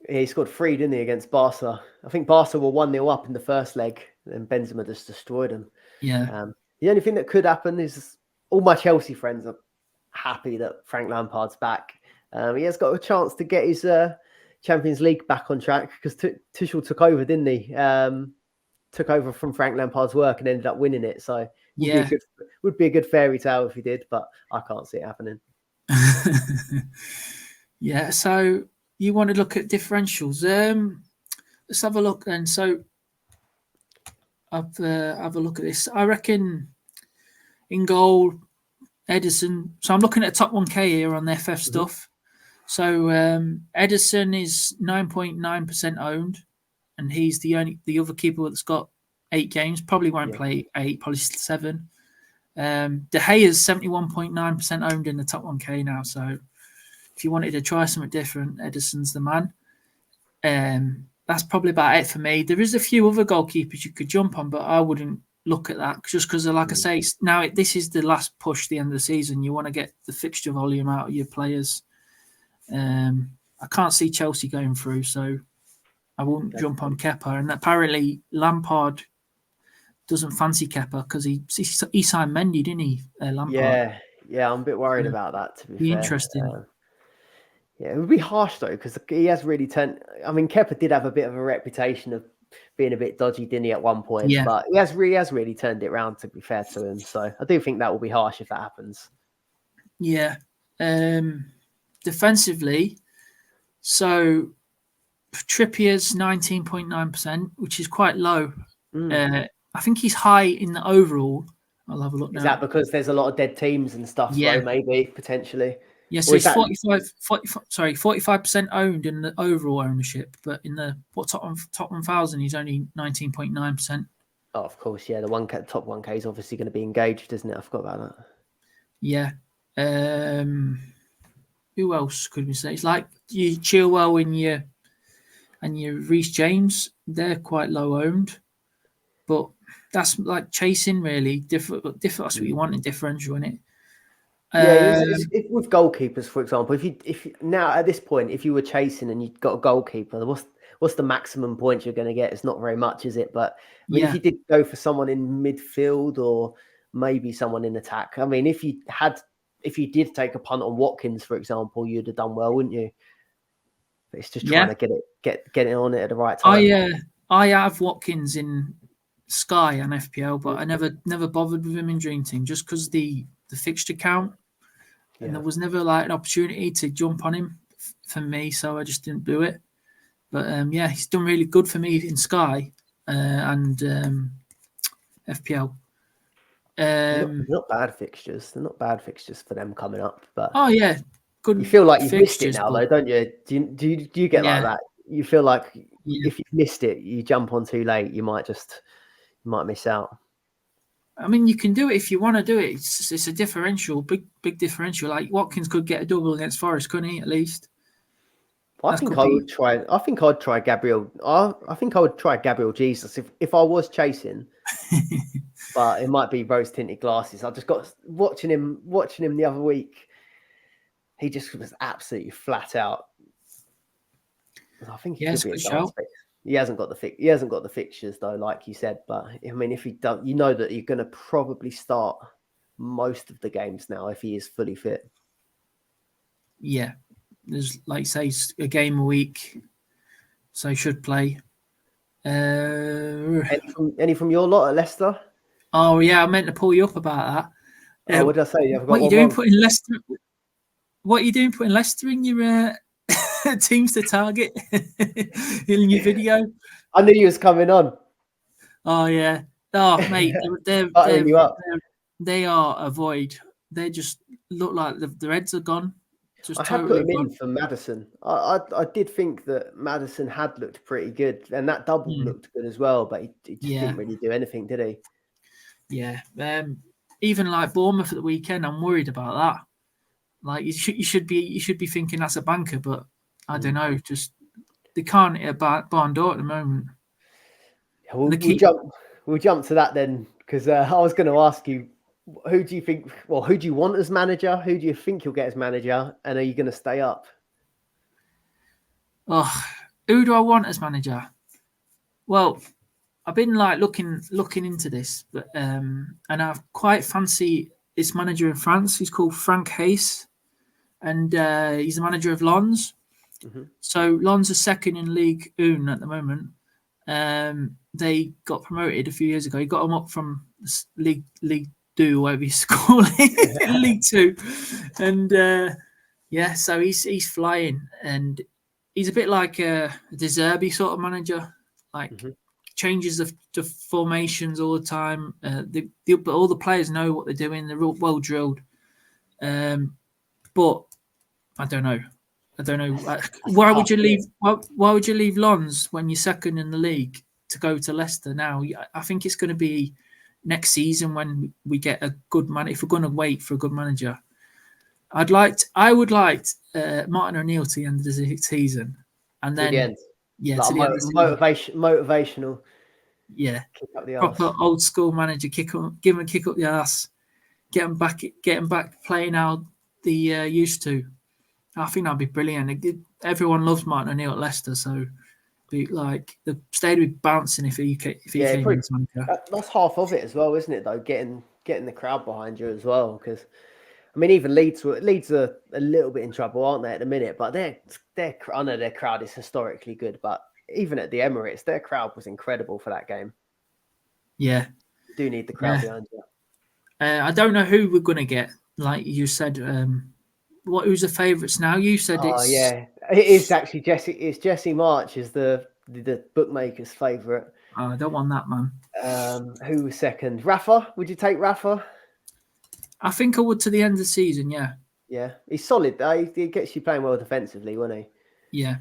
Yeah, he scored 3, didn't he, against Barca? I think Barca were 1-0 up in the first leg, and Benzema just destroyed them. Yeah. The only thing that could happen is all my Chelsea friends are happy that Frank Lampard's back. He has got a chance to get his Champions League back on track, because Tuchel took over, didn't he? Took over from Frank Lampard's work and ended up winning it. So would be a good fairy tale if he did, but I can't see it happening. Yeah. So you want to look at differentials? Let's have a look then. So have a look at this. I reckon in goal, Ederson. So I'm looking at top 1K here on the FF stuff. So Ederson is 9.9% owned, and he's the other keeper that's got 8 games. Probably won't play 8, probably 7. De Gea is 71.9% owned in the top 1K now. So if you wanted to try something different, Ederson's the man. That's probably about it for me. There is a few other goalkeepers you could jump on, but I wouldn't look at that just because, like I say, now this is the last push, the end of the season. You want to get the fixture volume out of your players. I can't see Chelsea going through, so I won't jump on Kepa. And apparently Lampard doesn't fancy Kepa because he signed Mendy, didn't he? Lampard. Yeah, I'm a bit worried about that, to be fair. Interesting. Yeah, it would be harsh though, because he has really turned. I mean, Kepa did have a bit of a reputation of being a bit dodgy, didn't he, at one point? Yeah. But he has really turned it around, to be fair to him. So I do think that will be harsh if that happens. Yeah. Defensively, so Trippier's 19.9%, which is quite low. I think he's high in the overall. I'll have a look now. Is that because there's a lot of dead teams and stuff? Yeah. Though, maybe, potentially. Yeah, so he's 45% owned in the overall ownership, but in the top 1,000, he's only 19.9%. Oh, of course, yeah. The top 1K is obviously going to be engaged, isn't it? I forgot about that. Yeah. Who else could we say? It's like you Chilwell and your Reece James. They're quite low owned, but that's like chasing really. Different. That's what you want in differential, isn't it? Yeah, with goalkeepers, for example, if now at this point, if you were chasing and you got a goalkeeper, what's the maximum points you're going to get? It's not very much, is it? But I mean, if you did go for someone in midfield or maybe someone in attack, I mean, if you did take a punt on Watkins, for example, you'd have done well, wouldn't you? But it's just trying to get it on it at the right time. I have Watkins in Sky and FPL, but I never bothered with him in Dream Team just because the fixture count, and there was never like an opportunity to jump on him for me, so I just didn't do it. But he's done really good for me in Sky and FPL. They're not bad fixtures. They're not bad fixtures for them coming up. But good. You feel like you've missed it fixtures, now, but though, don't you? Do you get like that? You feel like if you've missed it, you jump on too late, you might miss out. I mean, you can do it if you want to do it. It's a differential, big differential. Like Watkins could get a double against Forest, couldn't he? At least. I think I'd try Gabriel. I think I would try Gabriel Jesus if I was chasing. But it might be rose tinted glasses. I just got watching him the other week. He just was absolutely flat out. I think he could be a chance. He hasn't got the fixtures though, like you said. But I mean, if he does, you know that you're going to probably start most of the games now if he is fully fit. Yeah, there's like say a game a week, so he should play. Any from your lot at Leicester? Oh yeah, I meant to pull you up about that. What did I say? What are you doing putting Leicester? What are you doing putting Leicester in your teams to target in your video? I knew you was coming on. Oh yeah. Oh mate, they are a void. They just look like their heads are gone. I had put him in for Maddison. I did think that Maddison had looked pretty good, and that double looked good as well. But he just didn't really do anything, did he? Yeah. Even like Bournemouth at the weekend, I'm worried about that. Like you should be thinking that's a banker, but I don't know. Just they can't hit a barn door at the moment. Yeah, we'll jump to that then, because I was going to ask you, who do you think? Well, who do you want as manager? Who do you think you'll get as manager? And are you going to stay up? Oh, who do I want as manager? Well, I've been like looking into this, but and I quite fancy this manager in France. He's called Frank Hayes, and he's the manager of Lens. Mm-hmm. So Lens is second in League 1 at the moment. They got promoted a few years ago. He got them up from League 2, whatever you call it, League 2, and so he's flying, and he's a bit like a De Zerbi sort of manager, like changes the formations all the time. But all the players know what they're doing. They're all well drilled. But I don't know. Why would you leave? Why would you leave Lens when you're second in the league to go to Leicester now? I think it's going to be next season when we get a good man. If we're going to wait for a good manager, I would like Martin O'Neill to the end of the season, and then to the end. Motivational. Yeah, kick up the proper arse. Old school manager. Give him a kick up the ass. Get him back playing how they used to. I think that'd be brilliant. Everyone loves Martin O'Neill at Leicester, so the stadium would be bouncing if he came into manager. That's half of it as well, isn't it? Though getting the crowd behind you as well, because I mean, even Leeds are a little bit in trouble, aren't they, at the minute? But I know their crowd is historically good, but even at the Emirates, their crowd was incredible for that game. Yeah, you do need the crowd behind you. I don't know who we're going to get. Like you said, who's the favourites now? You said it's. Yeah, it is actually Jesse. It's Jesse March is the bookmaker's favourite. Oh, I don't want that, man. Who was second? Rafa? Would you take Rafa? I think I would to the end of the season. Yeah. Yeah, he's solid. He gets you playing well defensively, won't he? Yeah.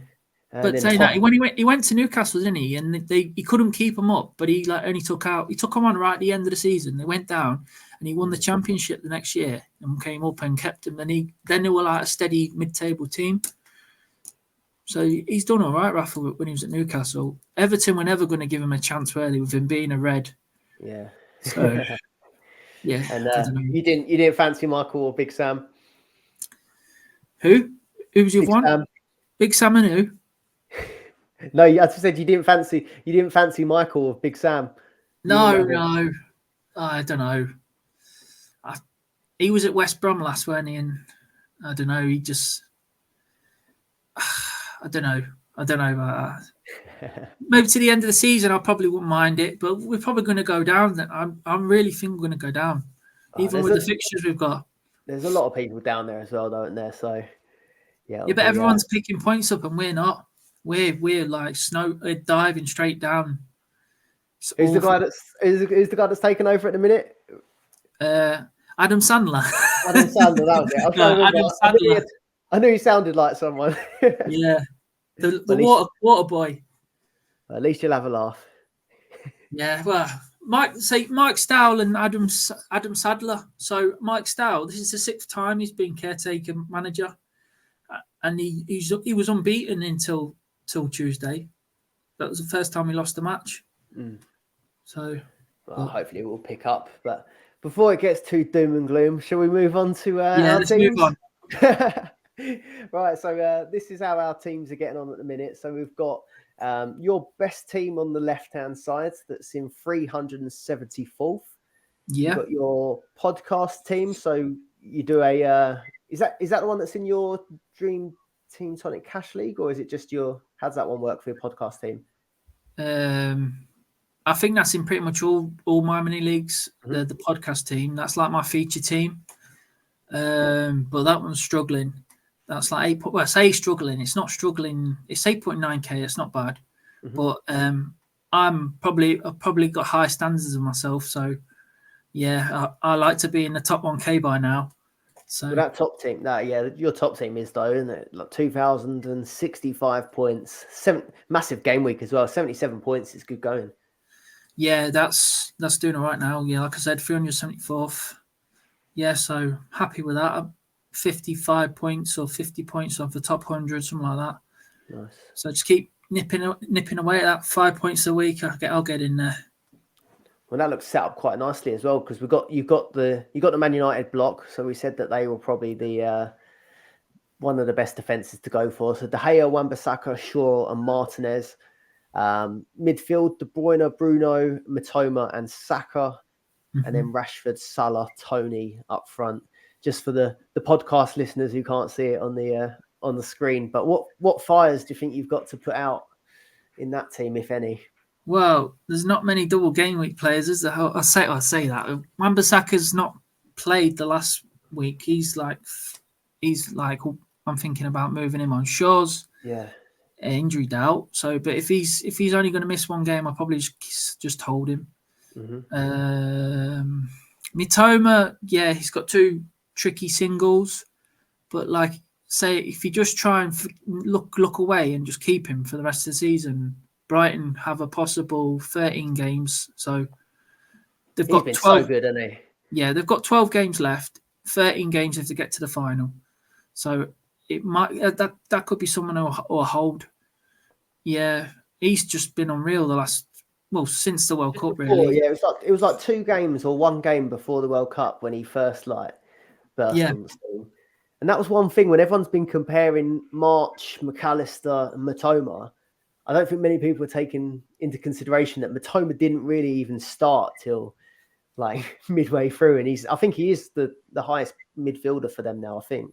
But saying that, when he went to Newcastle, didn't he? And he couldn't keep him up, but he only took him on right at the end of the season. They went down, and he won the championship the next year and came up and kept him. Then they were like a steady mid-table team. So he's done all right, Rafa, when he was at Newcastle. Everton were never going to give him a chance, really, with him being a red. Yeah. So yeah. And you didn't fancy Michael or Big Sam? Who? Who was your one? Sam. Big Sam and who? No, as I said, you didn't fancy Michael or Big Sam. No. I don't know. He was at West Brom last, weren't he? And I don't know. He just. I don't know about that. maybe to the end of the season, I probably wouldn't mind it, but we're probably going to go down. I'm really think we're going to go down, even with the fixtures we've got. There's a lot of people down there as well, don't there? So yeah, but everyone's picking points up, and we're not. We're like diving straight down. Who's the guy that's taken over at the minute? Adam Sandler. Adam Sandler, that was it. Adam Sandler. I knew he sounded like someone. Yeah, the water boy. At least you'll have a laugh. Yeah, well, Mike Stowell and Adam Sadler. So Mike Stowell, this is the 6th time he's been caretaker manager, and he was unbeaten until Tuesday. That was the first time he lost a match. So hopefully it will pick up. But before it gets too doom and gloom, shall we move on to let's teams? move on. Right, so this is how our teams are getting on at the minute. So we've got your best team on the left-hand side that's in 374th. Yeah. You've got your podcast team. So you do a is that the one that's in your Dream Team Tonic Cash League, or is it just how does that one work for your podcast team? I think that's in pretty much all my mini leagues. The podcast team, that's like my feature team. But that one's struggling. That's like I say struggling. It's not struggling. It's 8.9k. It's not bad. But I've probably got high standards of myself. So yeah, I like to be in the top 1k by now. So that top team, your top team is though, isn't it? Like 2,065 points, massive game week as well. 77 points. It's good going. Yeah, that's doing all right now. Yeah, like I said, 374th. Yeah, so happy with that. 55 points or 50 points off the top 100, something like that. Nice. So just keep nipping away at that 5 points a week. I'll get in there. Well, that looks set up quite nicely as well, because you've got the Man United block. So we said that they were probably the one of the best defenses to go for. So De Gea, Wan-Bissaka, Shaw, and Martinez. Midfield: De Bruyne, Bruno, Mitoma, and Saka. And then Rashford, Salah, Tony up front. Just for the podcast listeners who can't see it on the screen. But what fires do you think you've got to put out in that team, if any? Well, there's not many double game week players, is there? I say that. Wan-Bissaka's not played the last week. He's like I'm thinking about moving him on. Shaw's injury doubt. So, but if he's only going to miss one game, I'll probably just hold him. Mitoma, he's got 2 tricky singles, but like say if you just try and look away and just keep him for the rest of the season, Brighton have a possible 13 games. So they've got 12. So good, hasn't he? Yeah, they've got 12 games left, 13 games if they get to the final. So it might that could be someone or hold. Yeah, he's just been unreal since the World Cup, really. Yeah, it was like 2 games or 1 game before the World Cup when he first burst on the scene. And that was one thing when everyone's been comparing March, McAllister, and Mitoma. I don't think many people are taking into consideration that Mitoma didn't really even start till like midway through, and I think he is the highest midfielder for them now. I think.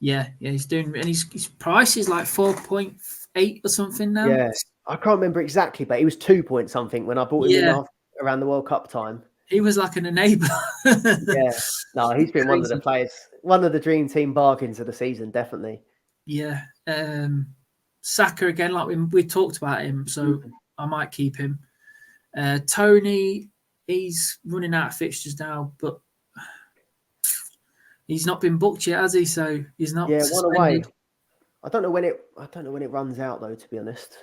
Yeah, he's doing, and his price is like 4.8 or something now. Yeah, I can't remember exactly, but he was 2 point something when I bought him in around the World Cup time. He was like an enabler. No, he's been one of the players, one of the dream team bargains of the season, definitely. Yeah, Saka again, like we talked about him, so I might keep him. Tony, he's running out of fixtures now, but he's not been booked yet, has he? So he's not. Yeah, one away. I don't know when it runs out though. To be honest.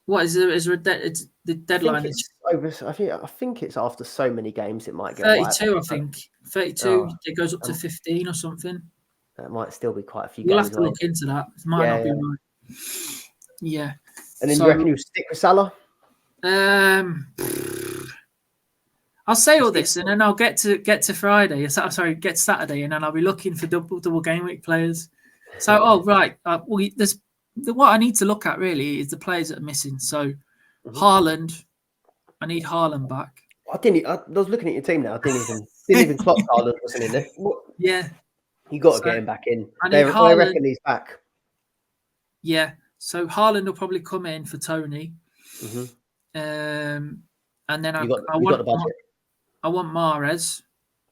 What is there? Is there the deadline? I think it's after so many games it might get 32. I think 32. It goes up to 15 or something. That might still be quite a few. We'll have to look into that. It might not be right. Yeah. And then you reckon you'll stick with Salah? I'll say all this, and then I'll get to Friday. Sorry, get to Saturday, and then I'll be looking for double game week players. So, right. There's what I need to look at really is the players that are missing. So, Haaland, I need Haaland back. I was looking at your team now. I didn't even clock Haaland wasn't in there. Yeah. You got to get him back in. I reckon he's back. Yeah. So Haaland will probably come in for Tony. Mm-hmm. And then You got the budget. I want Mahrez.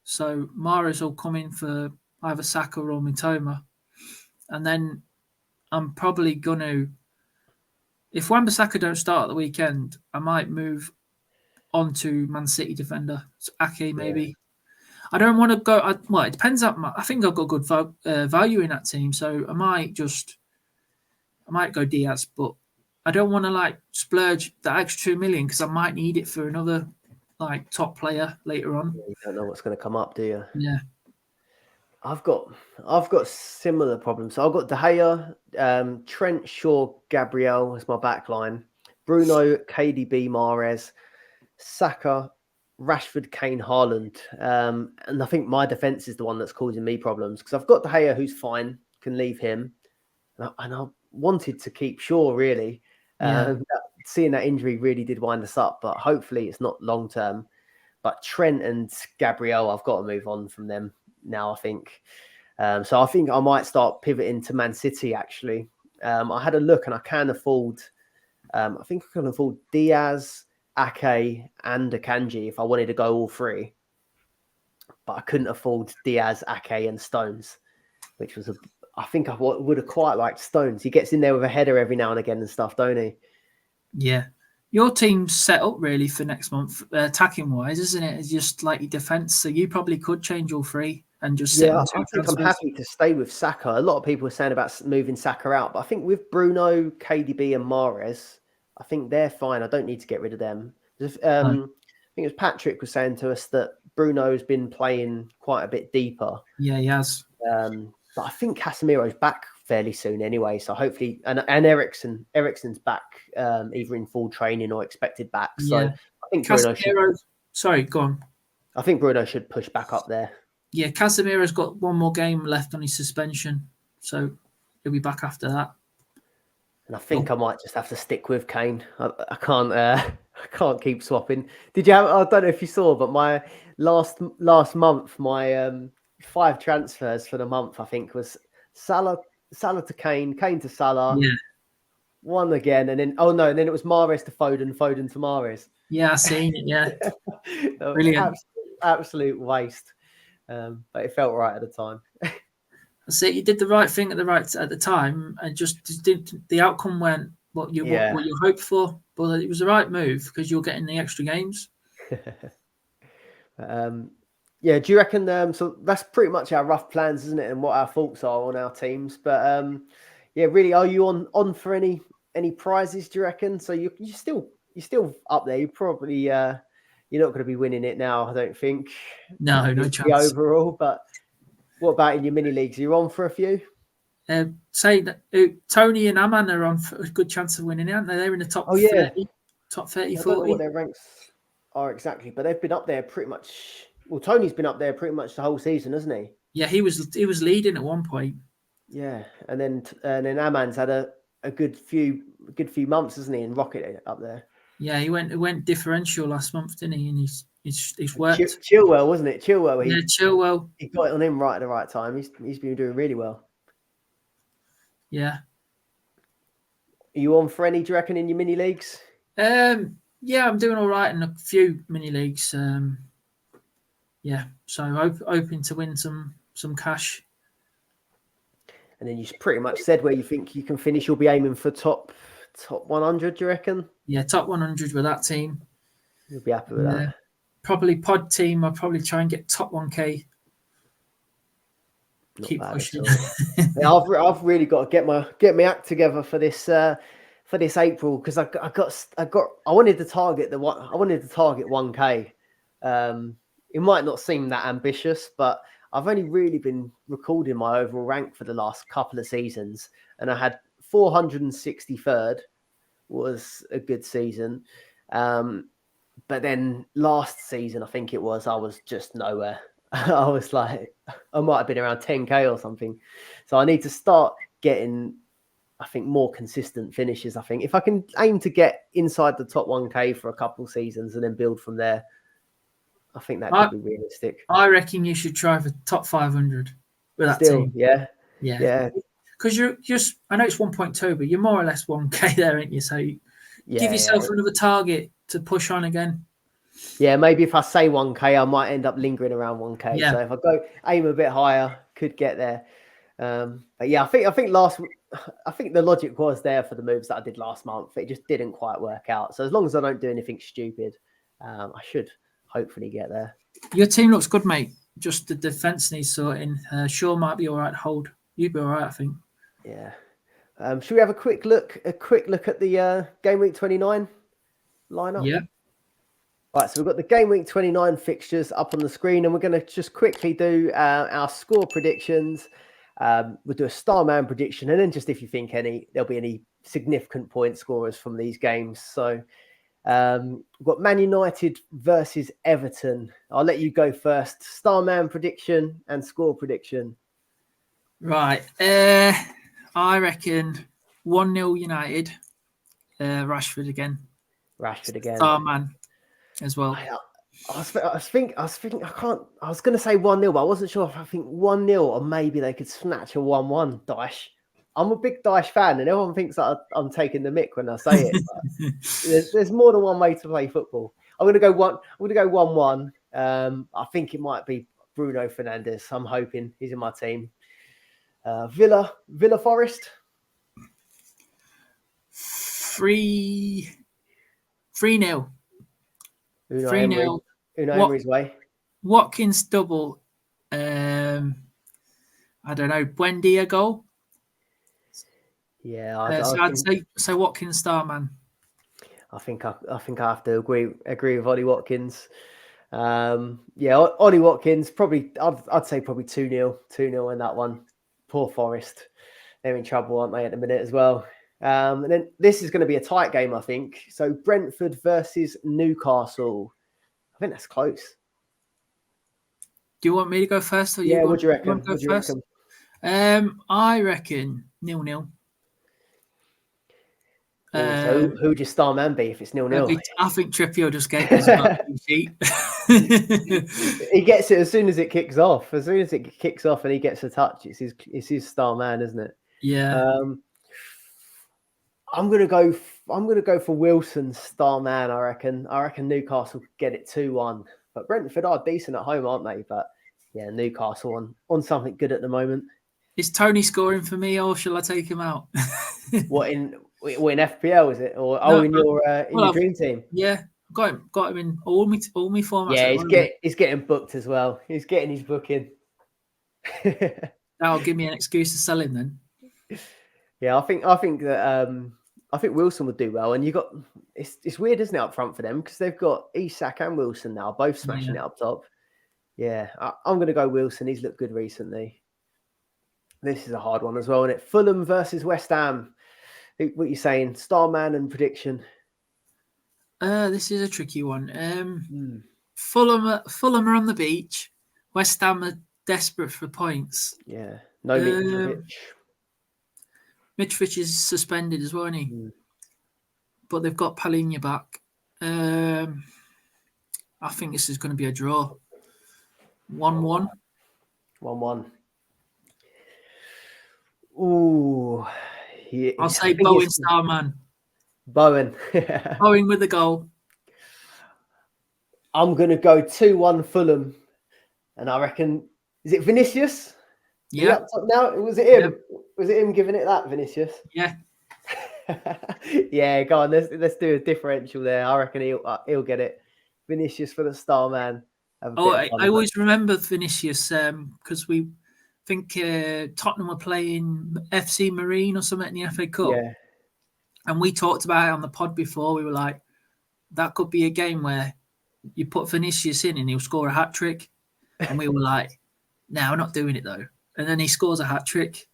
So Mahrez will come in for either Saka or Mitoma. And then I'm probably going to, if Wan-Bissaka don't start at the weekend, I might move on to Man City defender. So Ake maybe. Yeah. I don't want to go. Well, it depends. I think I've got good value in that team, so I might go Diaz, but I don't want to like splurge that extra 2 million because I might need it for another like top player later on. You don't know what's going to come up, do you? Yeah. I've got similar problems. So I've got De Gea, Trent, Shaw, Gabriel as my backline, Bruno, KDB, Mahrez, Saka, Rashford, Kane, Haaland. And I think my defence is the one that's causing me problems because I've got De Gea who's fine, can leave him. And I wanted to keep Shaw, really. Yeah. Seeing that injury really did wind us up, but hopefully it's not long term. But Trent and Gabriel, I've got to move on from them now, I think. So I think I might start pivoting to Man City, actually. I had a look and I can afford, I think I can afford Diaz, Ake and Akanji if I wanted to go all three. But I couldn't afford Diaz, Ake and Stones, which was I think I would have quite liked Stones. He gets in there with a header every now and again and stuff, don't he? Yeah. Your team's set up really for next month, attacking-wise, isn't it? It's just like your defence, so you probably could change all three and just sit on 2 I think I'm happy to stay with Saka. A lot of people are saying about moving Saka out, but I think with Bruno, KDB and Mahrez, I think they're fine. I don't need to get rid of them. I think it was Patrick was saying to us that Bruno's been playing quite a bit deeper. Yeah, he has. But I think Casemiro's back fairly soon anyway. So hopefully, and Eriksen's back either in full training or expected back. So yeah. I think Sorry, go on. I think Bruno should push back up there. Yeah, Casemiro's got one more game left on his suspension, so he'll be back after that. And I think I might just have to stick with Kane. I can't keep swapping. Did you have? I don't know if you saw, but my last month, my 5 transfers for the month, I think, was Salah to Kane, Kane to Salah, one again, and then then it was Mahrez to Foden, Foden to Mahrez. Yeah, I seen it. Yeah, brilliant, absolute waste. But it felt right at the time. I see you did the right thing at the time, and just the outcome went what you hoped for, but it was the right move because you're getting the extra games. Yeah, do you reckon? So that's pretty much our rough plans, isn't it, and what our thoughts are on our teams. But yeah, really, are you on for any prizes? Do you reckon? So you're still up there. You probably you're not going to be winning it now, I don't think. No chance. Overall, but what about in your mini leagues? Are you on for a few? Say that Tony and Aman are on for a good chance of winning it, aren't they? They're in the top 30, top 30, 40. I don't know what their ranks are exactly, but they've been up there pretty much. Well, Tony's been up there pretty much the whole season, hasn't he? Yeah, he was leading at one point. Yeah, and then Aman's had a good few months, hasn't he, and rocketed up there. Yeah, he went differential last month, didn't he? And he's worked. Chilwell, wasn't it? Chilwell. Chilwell. He got it on him right at the right time. He's been doing really well. Yeah. Are you on for any, do you reckon, in your mini leagues? Yeah, I'm doing all right in a few mini leagues. Yeah, so hoping to win some cash. And then you pretty much said where you think you can finish. You'll be aiming for top 100, do you reckon? Yeah, top 100 with that team. You'll be happy with that. Probably pod team. I'll probably try and get top 1K. Not keep bad pushing. Yeah, I've really got to get my act together for this April, because I wanted to target 1K. It might not seem that ambitious, but I've only really been recording my overall rank for the last couple of seasons, and I had 463rd, was a good season. But then last season, I think it was, I was just nowhere. I was like, I might have been around 10K or something. So I need to start getting, I think, more consistent finishes. I think if I can aim to get inside the top 1K for a couple of seasons and then build from there, I think that could be realistic. I reckon you should try for top 500 with that team. Yeah. Because because you're just, I know it's 1.2, but you're more or less 1K there, aren't you? So give yourself another target to push on again. Yeah, maybe if I say 1K, I might end up lingering around 1K. Yeah. So if I go aim a bit higher, could get there. But yeah, I think the logic was there for the moves that I did last month. It just didn't quite work out. So as long as I don't do anything stupid, I should hopefully get there. Your team looks good, mate. Just the defense needs sorting. Shaw might be all right to hold. You'd be all right, I think. Yeah. Should we have a quick look at the Gameweek 29 lineup? Yeah. Right, so we've got the Gameweek 29 fixtures up on the screen, and we're going to just quickly do our score predictions. We'll do a star man prediction, and then just if you think there'll be any significant point scorers from these games. So we've got Man United versus Everton. I'll let you go first. Star man prediction and score prediction. Right. I reckon 1-0 United. Rashford again. Star man as well. I was thinking, I was going to say 1-0, but I wasn't sure if I think 1-0 or maybe they could snatch a 1-1 Dyche. I'm a big Dyche fan, and everyone thinks that I'm taking the mick when I say it. But there's more than one way to play football. I'm going to go 1-1. I think it might be Bruno Fernandes. I'm hoping he's in my team. Villa Forest. 3-0. 3-0. Emery's way. Watkins double. I don't know. Buendia goal. Yeah, I'd say Watkins star man. I think I have to agree with Ollie Watkins. Ollie Watkins probably. I'd say probably 2-0 in that one. Poor Forest. They're in trouble, aren't they, at the minute as well? And then this is going to be a tight game, I think. So Brentford versus Newcastle. I think that's close. Do you want me to go first? Or what do you reckon? I reckon 0-0. So who would your star man be if it's 0-0? I think Trippier will just get his sheet. He gets it as soon as it kicks off. As soon as it kicks off and he gets a touch, it's his star man, isn't it? Yeah. I'm gonna go for Wilson's star man. I reckon Newcastle get it 2-1. But Brentford are decent at home, aren't they? But yeah, Newcastle on something good at the moment. Is Tony scoring for me, or shall I take him out? What in FPL is it, or in your dream team? Yeah, got him in all my formats. Yeah, he's getting booked as well. He's getting his booking. That'll give me an excuse to sell him then. Yeah, I think that I think Wilson would do well, and you got it's weird, isn't it, up front for them because they've got Isak and Wilson now, both smashing it up top. Yeah, I'm going to go Wilson. He's looked good recently. This is a hard one as well, isn't it? Fulham versus West Ham. What are you saying? Star man and prediction. This is a tricky one. Fulham are on the beach. West Ham are desperate for points. Yeah, no Mitrovic. Mitrovic is suspended as well, isn't he? But they've got Palhinha back. I think this is going to be a draw. 1-1. 1-1. Ooh. I'll say Bowen star man. Bowen. Bowen with the goal. I'm going to go 2-1 Fulham. And I reckon, is it Vinicius? Yeah. Now, was it him? Yeah. Was it him giving it that, Vinicius? Yeah. Yeah, go on. Let's do a differential there. I reckon he'll get it. Vinicius for the star man. I always remember Vinicius because we think Tottenham were playing FC Marine or something in the FA Cup. Yeah. And we talked about it on the pod before. We were like, that could be a game where you put Vinicius in and he'll score a hat-trick. And we were like, no, we're not doing it though. And then he scores a hat-trick.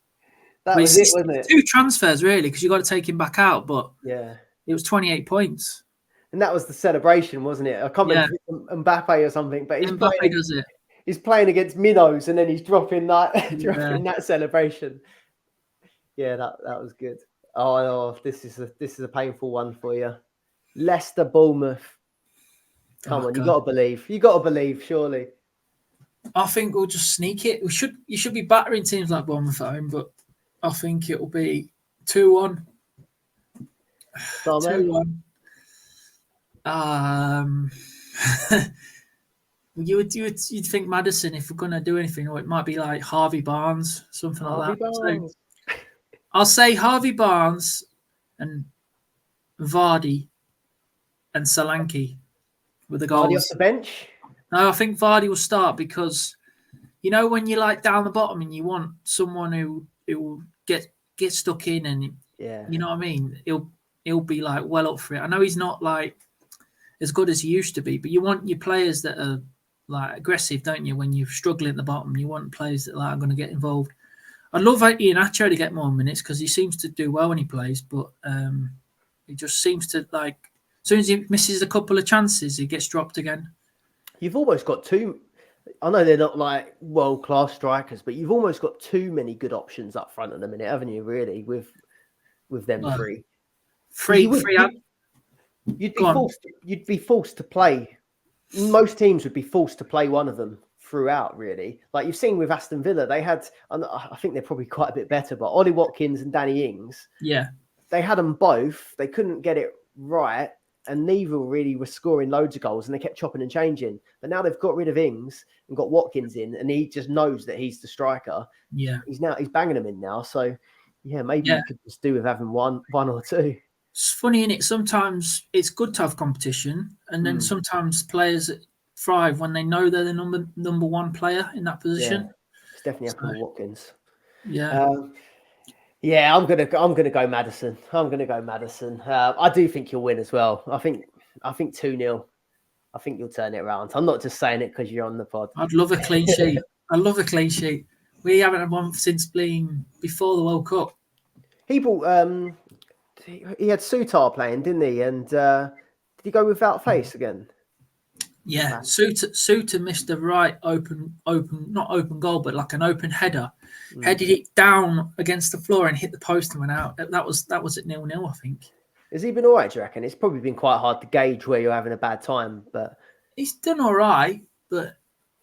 That was it, wasn't it? 2 transfers, really, because you got to take him back out. But yeah, it was 28 points. And that was the celebration, wasn't it? I can't remember Mbappe or something, but Mbappe does it. He's playing against minnows and then he's dropping that celebration. Yeah, that was good. Oh, this is a painful one for you. Leicester Bournemouth. Come on, God. You got to believe, surely. I think we'll just sneak it. You should be battering teams like Bournemouth at home, but I think it'll be 2-1. Starman? 2-1. You'd think Maddison, if we're gonna do anything, or it might be like Harvey Barnes, something Harvey like that. Barnes. So I'll say Harvey Barnes and Vardy and Solanke with the Vardy off goals. the bench? No, I think Vardy will start because when you're like down the bottom and you want someone who will get stuck in and you know what I mean. He'll be like well up for it. I know he's not like as good as he used to be, but you want your players that are like aggressive, don't you? When you're struggling at the bottom, you want players that are going to get involved. I'd love Iheanacho to get more minutes because he seems to do well when he plays, but he just seems to like as soon as he misses a couple of chances, he gets dropped again. You've almost got two. I know they're not like world-class strikers, but you've almost got too many good options up front at the minute, haven't you? Really, with them three. You'd be forced to play. Most teams would be forced to play one of them throughout. Really, like you've seen with Aston Villa, they had. I think they're probably quite a bit better, but Ollie Watkins and Danny Ings. Yeah, they had them both. They couldn't get it right. And neither really were scoring loads of goals, and they kept chopping and changing. But now they've got rid of Ings and got Watkins in, and he just knows that he's the striker. Yeah, he's banging them in now. So maybe you could just do with having one or two. It's funny, isn't it? Sometimes it's good to have competition, and then sometimes players thrive when they know they're the number one player in that position. Yeah, it's definitely happened with Watkins. Yeah. I'm gonna go Maddison. I do think you'll win as well. I think 2-0. I think you'll turn it around. I'm not just saying it because you're on the pod. I'd love a clean sheet. We haven't had one since being before the World Cup. He brought he had Sutar playing, didn't he? And did he go without face again? Yeah, Suter missed the right open, not open goal, but like an open header. Headed it down against the floor and hit the post and went out. That was at 0-0, I think. Has he been all right, do you reckon? It's probably been quite hard to gauge where you're having a bad time, but he's done all right. But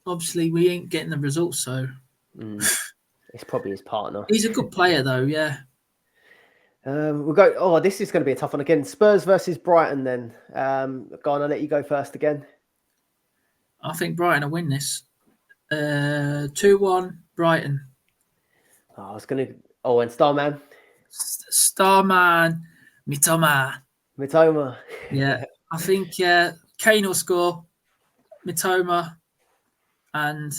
obviously, we ain't getting the results, so it's probably his partner. He's a good player, though. Yeah. We'll go. Oh, this is going to be a tough one again. Spurs versus Brighton. Then, go on. I'll let you go first again. I think Brighton will win this. 2-1 Brighton. I was going to... Oh, and Starman? Starman, Mitoma. Yeah. I think Kane will score, Mitoma and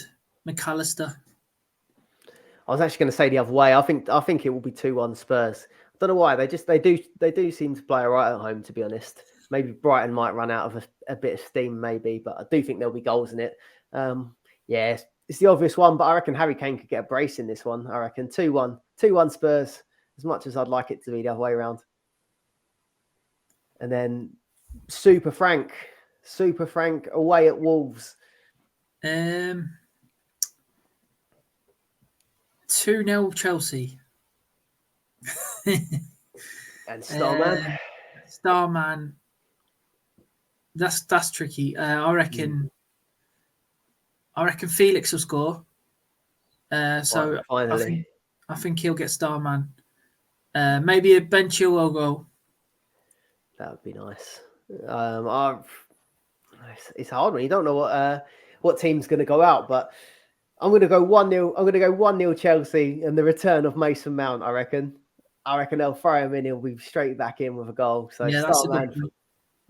McAllister. I was actually going to say the other way. I think it will be 2-1 Spurs. I don't know why. They do seem to play all right at home, to be honest. Maybe Brighton might run out of a bit of steam, maybe, but I do think there'll be goals in it. It's the obvious one, but I reckon Harry Kane could get a brace in this one. I reckon 2-1 Spurs, as much as I'd like it to be the other way around. And then Super Frank away at Wolves. 2-0 Chelsea. And Starman. Starman. That's tricky. I reckon Felix will score. So finally, I think he'll get Starman. Maybe a Ben Chilwell goal. That would be nice. It's hard when you don't know what team's going to go out, but I'm going to go 1-0. I'm going to go 1-0 Chelsea and the return of Mason Mount. I reckon they'll throw him in. He'll be straight back in with a goal. So Starman,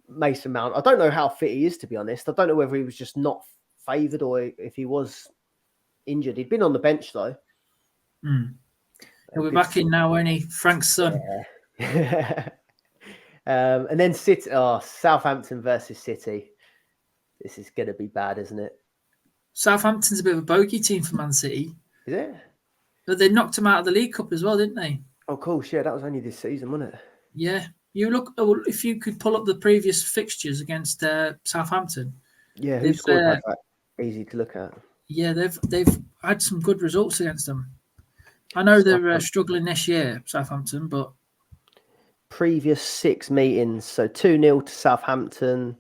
Mason Mount. I don't know how fit he is, to be honest. I don't know whether he was just not favoured or if he was injured. He'd been on the bench though. He'll be back in now, won't he? Frank's son. Yeah. And then Southampton versus City. This is going to be bad, isn't it? Southampton's a bit of a bogey team for Man City. Is it? But they knocked him out of the League Cup as well, didn't they? Oh, cool. Yeah, that was only this season, wasn't it? Yeah. You look, if you could pull up the previous fixtures against Southampton. Yeah, who scored that? Easy to look at. Yeah, they've had some good results against them. I know they're struggling this year, Southampton, but previous 6 meetings, so 2-0 to Southampton.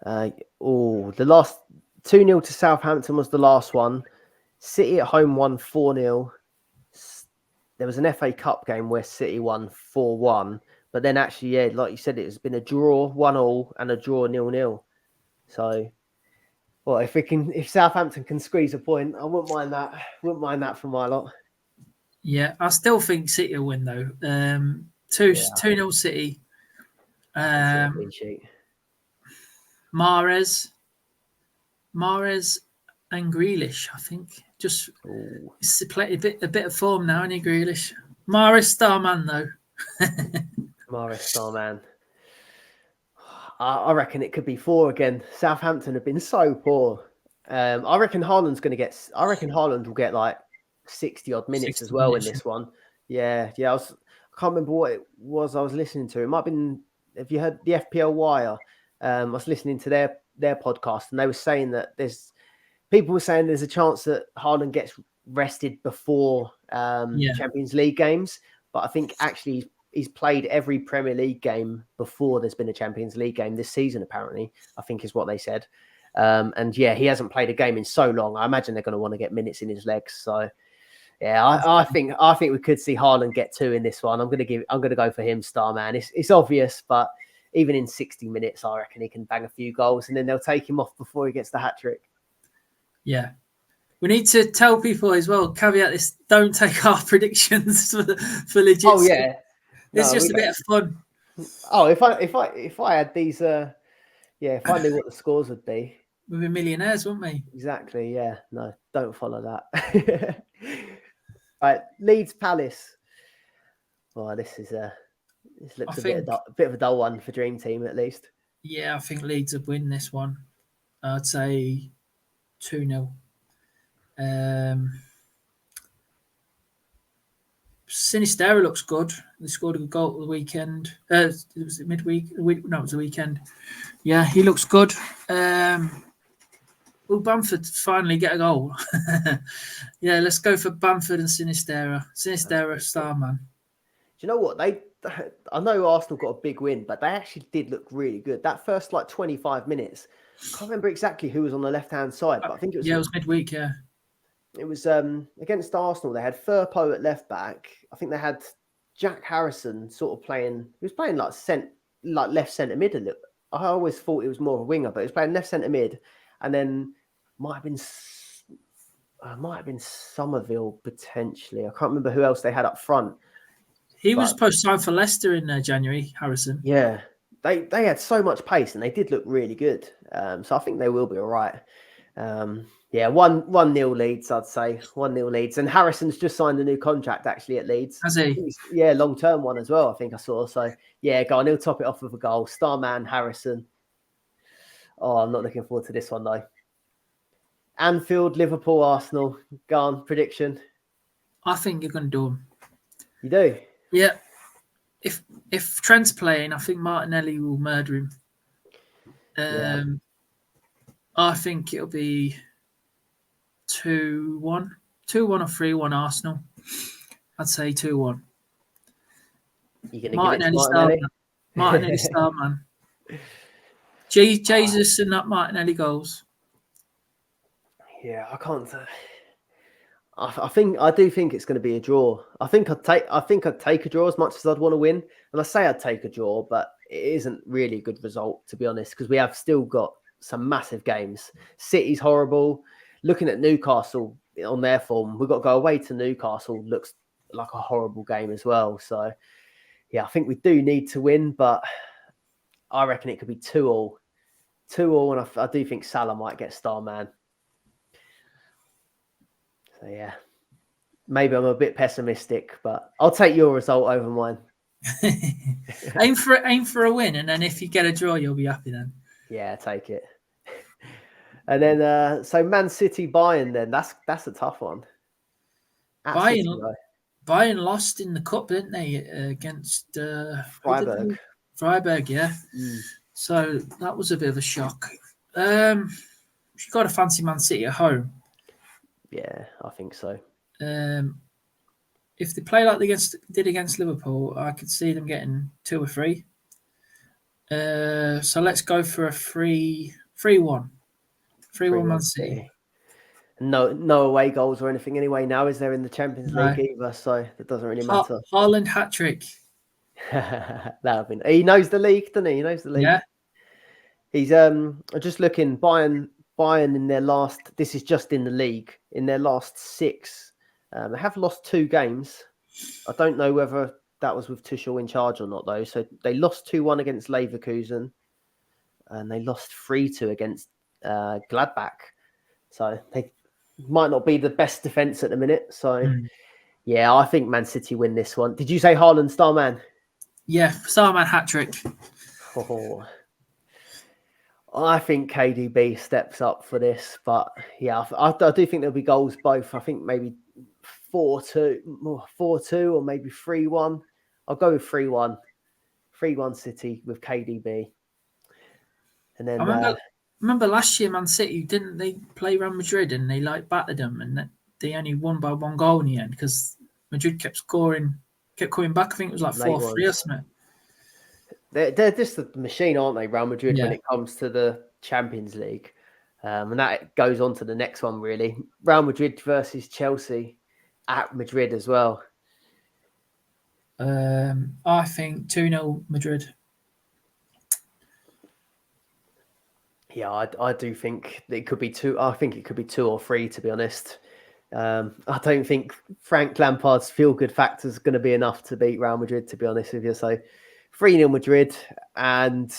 The last 2-0 to Southampton was the last one. City at home won 4-0. there was an FA Cup game where City won 4-1, but then actually, yeah, like you said, it's been a draw 1-1 and a draw 0-0. So, well, if Southampton can squeeze a point, I wouldn't mind that. Wouldn't mind that from my lot. Yeah, I still think City will win though. 2-0 City. Mahrez and Grealish, I think. Just it's a bit of form now, isn't he, Grealish? Mahrez star man though. Mahrez star man. I reckon it could be 4 again. Southampton have been so poor. I reckon Haaland will get like 60 odd minutes 60 as well minutes. In this one. Yeah. I can't remember what it was I was listening to. It might have been, have you heard the FPL Wire? I was listening to their podcast, and they were saying that people were saying there's a chance that Haaland gets rested before Champions League games. But I think actually he's played every Premier League game before there's been a Champions League game this season, apparently, I think is what they said. And yeah, he hasn't played a game in so long. I imagine they're going to want to get minutes in his legs. So yeah, I think we could see Haaland get 2 in this one. I'm going to go for him, star man. It's obvious, but even in 60 minutes, I reckon he can bang a few goals, and then they'll take him off before he gets the hat trick. Yeah. We need to tell people as well, caveat this, don't take our predictions for legit. Oh yeah. It's just a bit of fun. Oh, if I had these if I knew what the scores would be. We'd be millionaires, wouldn't we? Exactly, yeah. No, don't follow that. Right, Leeds Palace. Oh, this looks a bit of a dull one for Dream Team at least. Yeah, I think Leeds would win this one. I'd say 2-0. Sinistera looks good. They scored a good goal at the weekend. Was it midweek? No, it was the weekend. Yeah, he looks good. Will Bamford finally get a goal? Yeah, let's go for Bamford and Sinistera. Sinistera, star man. Do you know what? I know Arsenal got a big win, but they actually did look really good. That first 25 minutes, I can't remember exactly who was on the left-hand side, but I think it was... Yeah, it was midweek, yeah. It was against Arsenal. They had Firpo at left back. I think they had Jack Harrison sort of playing... He was playing like left centre mid a little. I always thought it was more of a winger, but he was playing left centre mid. And then might have been Somerville potentially. I can't remember who else they had up front. He was supposed to sign for Leicester in January, Harrison. Yeah, they had so much pace and they did look really good. So I think they will be all right. Yeah, 1-0 Leeds, I'd say. 1-0 Leeds. And Harrison's just signed a new contract actually at Leeds. Has he? Yeah, long-term one as well, I think I saw. So yeah, go on, he'll top it off with a goal. Starman Harrison. Oh, I'm not looking forward to this one though. Anfield, Liverpool, Arsenal. Go on, prediction. I think you're going to do them. You do? Yeah. If Trent's playing, I think Martinelli will murder him. I think it'll be 2-1. 2-1 or 3-1 Arsenal. I'd say 2-1. You're going to give it to Martinelli? Martinelli star man. Jesus and that Martinelli goals. Yeah, I can't. I do think it's going to be a draw. I think I'd take a draw as much as I'd want to win. And I say I'd take a draw, but it isn't really a good result, to be honest, because we have still got some massive games. City's horrible. Looking at Newcastle on their form, we've got to go away to Newcastle. Looks like a horrible game as well. So, yeah, I think we do need to win, but I reckon it could be 2-2. 2-2, and I do think Salah might get star man. So, yeah, maybe I'm a bit pessimistic, but I'll take your result over mine. aim for a win, and then if you get a draw, you'll be happy then. Yeah, take it. And then, so Man City Bayern, then that's a tough one. Bayern lost in the cup, didn't they, against Freiburg? Freiburg, yeah. So that was a bit of a shock. You got to fancy Man City at home. Yeah, I think so. If they play like they did against Liverpool, I could see them getting 2 or 3. So let's go for a 3-1. 3-1 Man City. No away goals or anything anyway now, is there, in the Champions No. League either? So that doesn't really matter. Haaland hat-trick. He knows the league, doesn't he? He knows the league. Yeah. He's just looking, Bayern in their last, this is just in the league, in their last 6, they have lost 2 games. I don't know whether that was with Tuchel in charge or not, though. So they lost 2-1 against Leverkusen, and they lost 3-2 against Gladbach. So they might not be the best defence at the minute. So, yeah, I think Man City win this one. Did you say Haaland star man? Yeah, Starman hat-trick. Oh, I think KDB steps up for this. But, yeah, I do think there'll be goals both. I think maybe 4-2 or maybe 3-1. I'll go with 3-1. 3-1 City with KDB. And then I remember last year Man City, didn't they play Real Madrid and they battered them, and they only won by 1 goal in the end because Madrid kept coming back. I think it was 4-3 or something. They're just a machine, aren't they, Real Madrid, Yeah. when it comes to the Champions League. And that goes on to the next one, really. Real Madrid versus Chelsea at Madrid as well. I think 2-0 Madrid. Yeah, I do think it could be 2. I think it could be 2 or 3, to be honest. I don't think Frank Lampard's feel-good factor is going to be enough to beat Real Madrid, to be honest with you. So 3-0 Madrid, and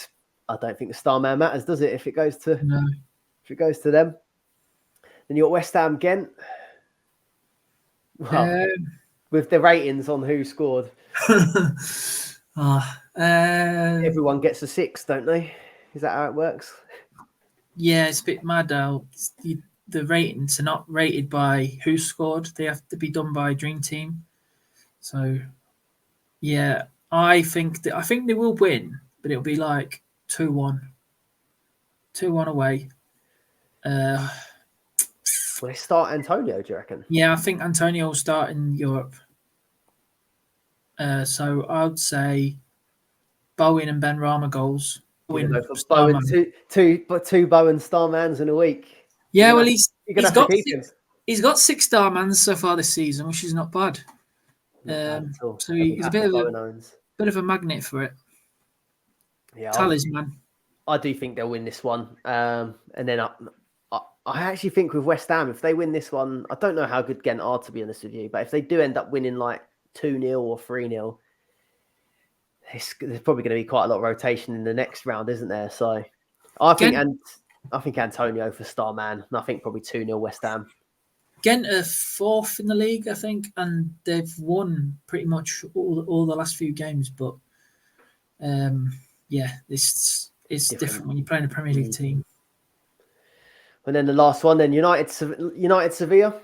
I don't think the star man matters, does it? If it goes to them, then you got West Ham Ghent. Well, with the ratings on who scored, everyone gets a 6, don't they? Is that how it works? Yeah, it's a bit mad now. The ratings are not rated by who scored; they have to be done by Dream Team. So, yeah, I think they will win, but it'll be 2-1, 2-1 away. Will they start Antonio, do you reckon? Yeah, I think Antonio will start in Europe. So I'd say Bowen and Benrahma goals. Bowen, two Bowen star mans in a week. Yeah, well, he's got 6 star mans so far this season, which is not bad. So he's a bit of a magnet for it. Yeah, talisman. I do think they'll win this one. And then I actually think with West Ham, if they win this one, I don't know how good Ghent are, to be honest with you, but if they do end up winning 2-0 or 3-0, there's probably going to be quite a lot of rotation in the next round, isn't there? So I think Antonio for star man, and I think probably 2-0 West Ham. Ghent are 4th in the league, I think, and they've won pretty much all the last few games. But it's different when you're playing a Premier League team. And then the last one, then United Sevilla.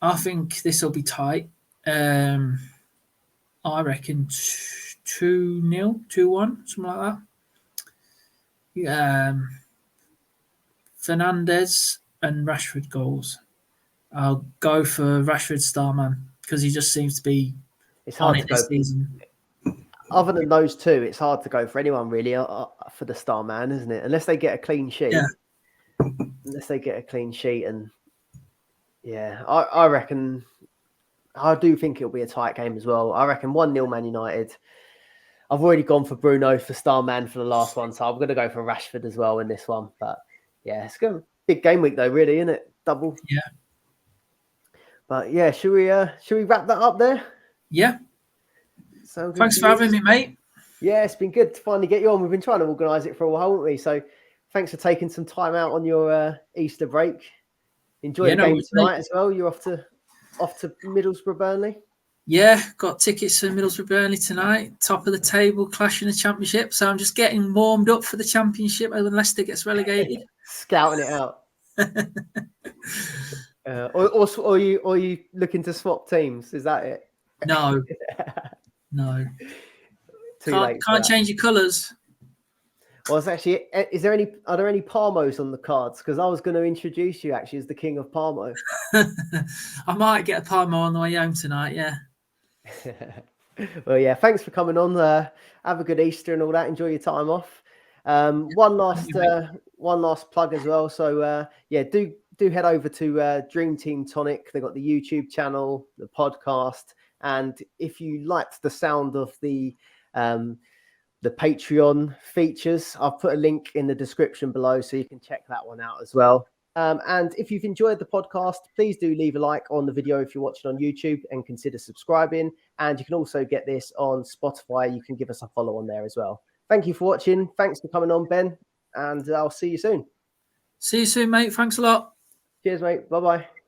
I think this will be tight. I reckon 2-0, 2-1, something like that. Fernandes and Rashford goals. I'll go for Rashford star man because he just seems to be on it this season. Other than those 2, it's hard to go for anyone really for the star man, isn't it? Unless they get a clean sheet. Yeah. And yeah, I reckon. I do think it'll be a tight game as well. I reckon 1-0 Man United. I've already gone for Bruno for star man for the last one, so I'm going to go for Rashford as well in this one. But yeah, it's good. Big game week though, really, isn't it? Double. Yeah. But yeah, should we wrap that up there? Yeah. Thanks for having me, mate. Yeah, it's been good to finally get you on. We've been trying to organise it for a while, haven't we? So thanks for taking some time out on your Easter break. Enjoy the game tonight as well. You're off to Middlesbrough Burnley. Yeah, got tickets for Middlesbrough Burnley tonight. Top of the table, clash in the Championship. So I'm just getting warmed up for the Championship when Leicester gets relegated. Scouting it out. Or you looking to swap teams? Is that it? No. Can't change your colours. Well, it's actually, are there any Parmos on the cards? Because I was going to introduce you actually as the king of Parmo. I might get a Parmo on the way home tonight, yeah. Well, yeah, thanks for coming on. Have a good Easter and all that. Enjoy your time off. One last plug as well. So, do do head over to Dream Team Tonic. They've got the YouTube channel, the podcast, and if you liked the sound of the Patreon features, I've put a link in the description below so you can check that one out as well. And if you've enjoyed the podcast, please do leave a like on the video if you're watching on YouTube and consider subscribing. And you can also get this on Spotify. You can give us a follow on there as well. Thank you for watching. Thanks for coming on, Ben. And I'll see you soon. See you soon, mate. Thanks a lot. Cheers, mate. Bye-bye.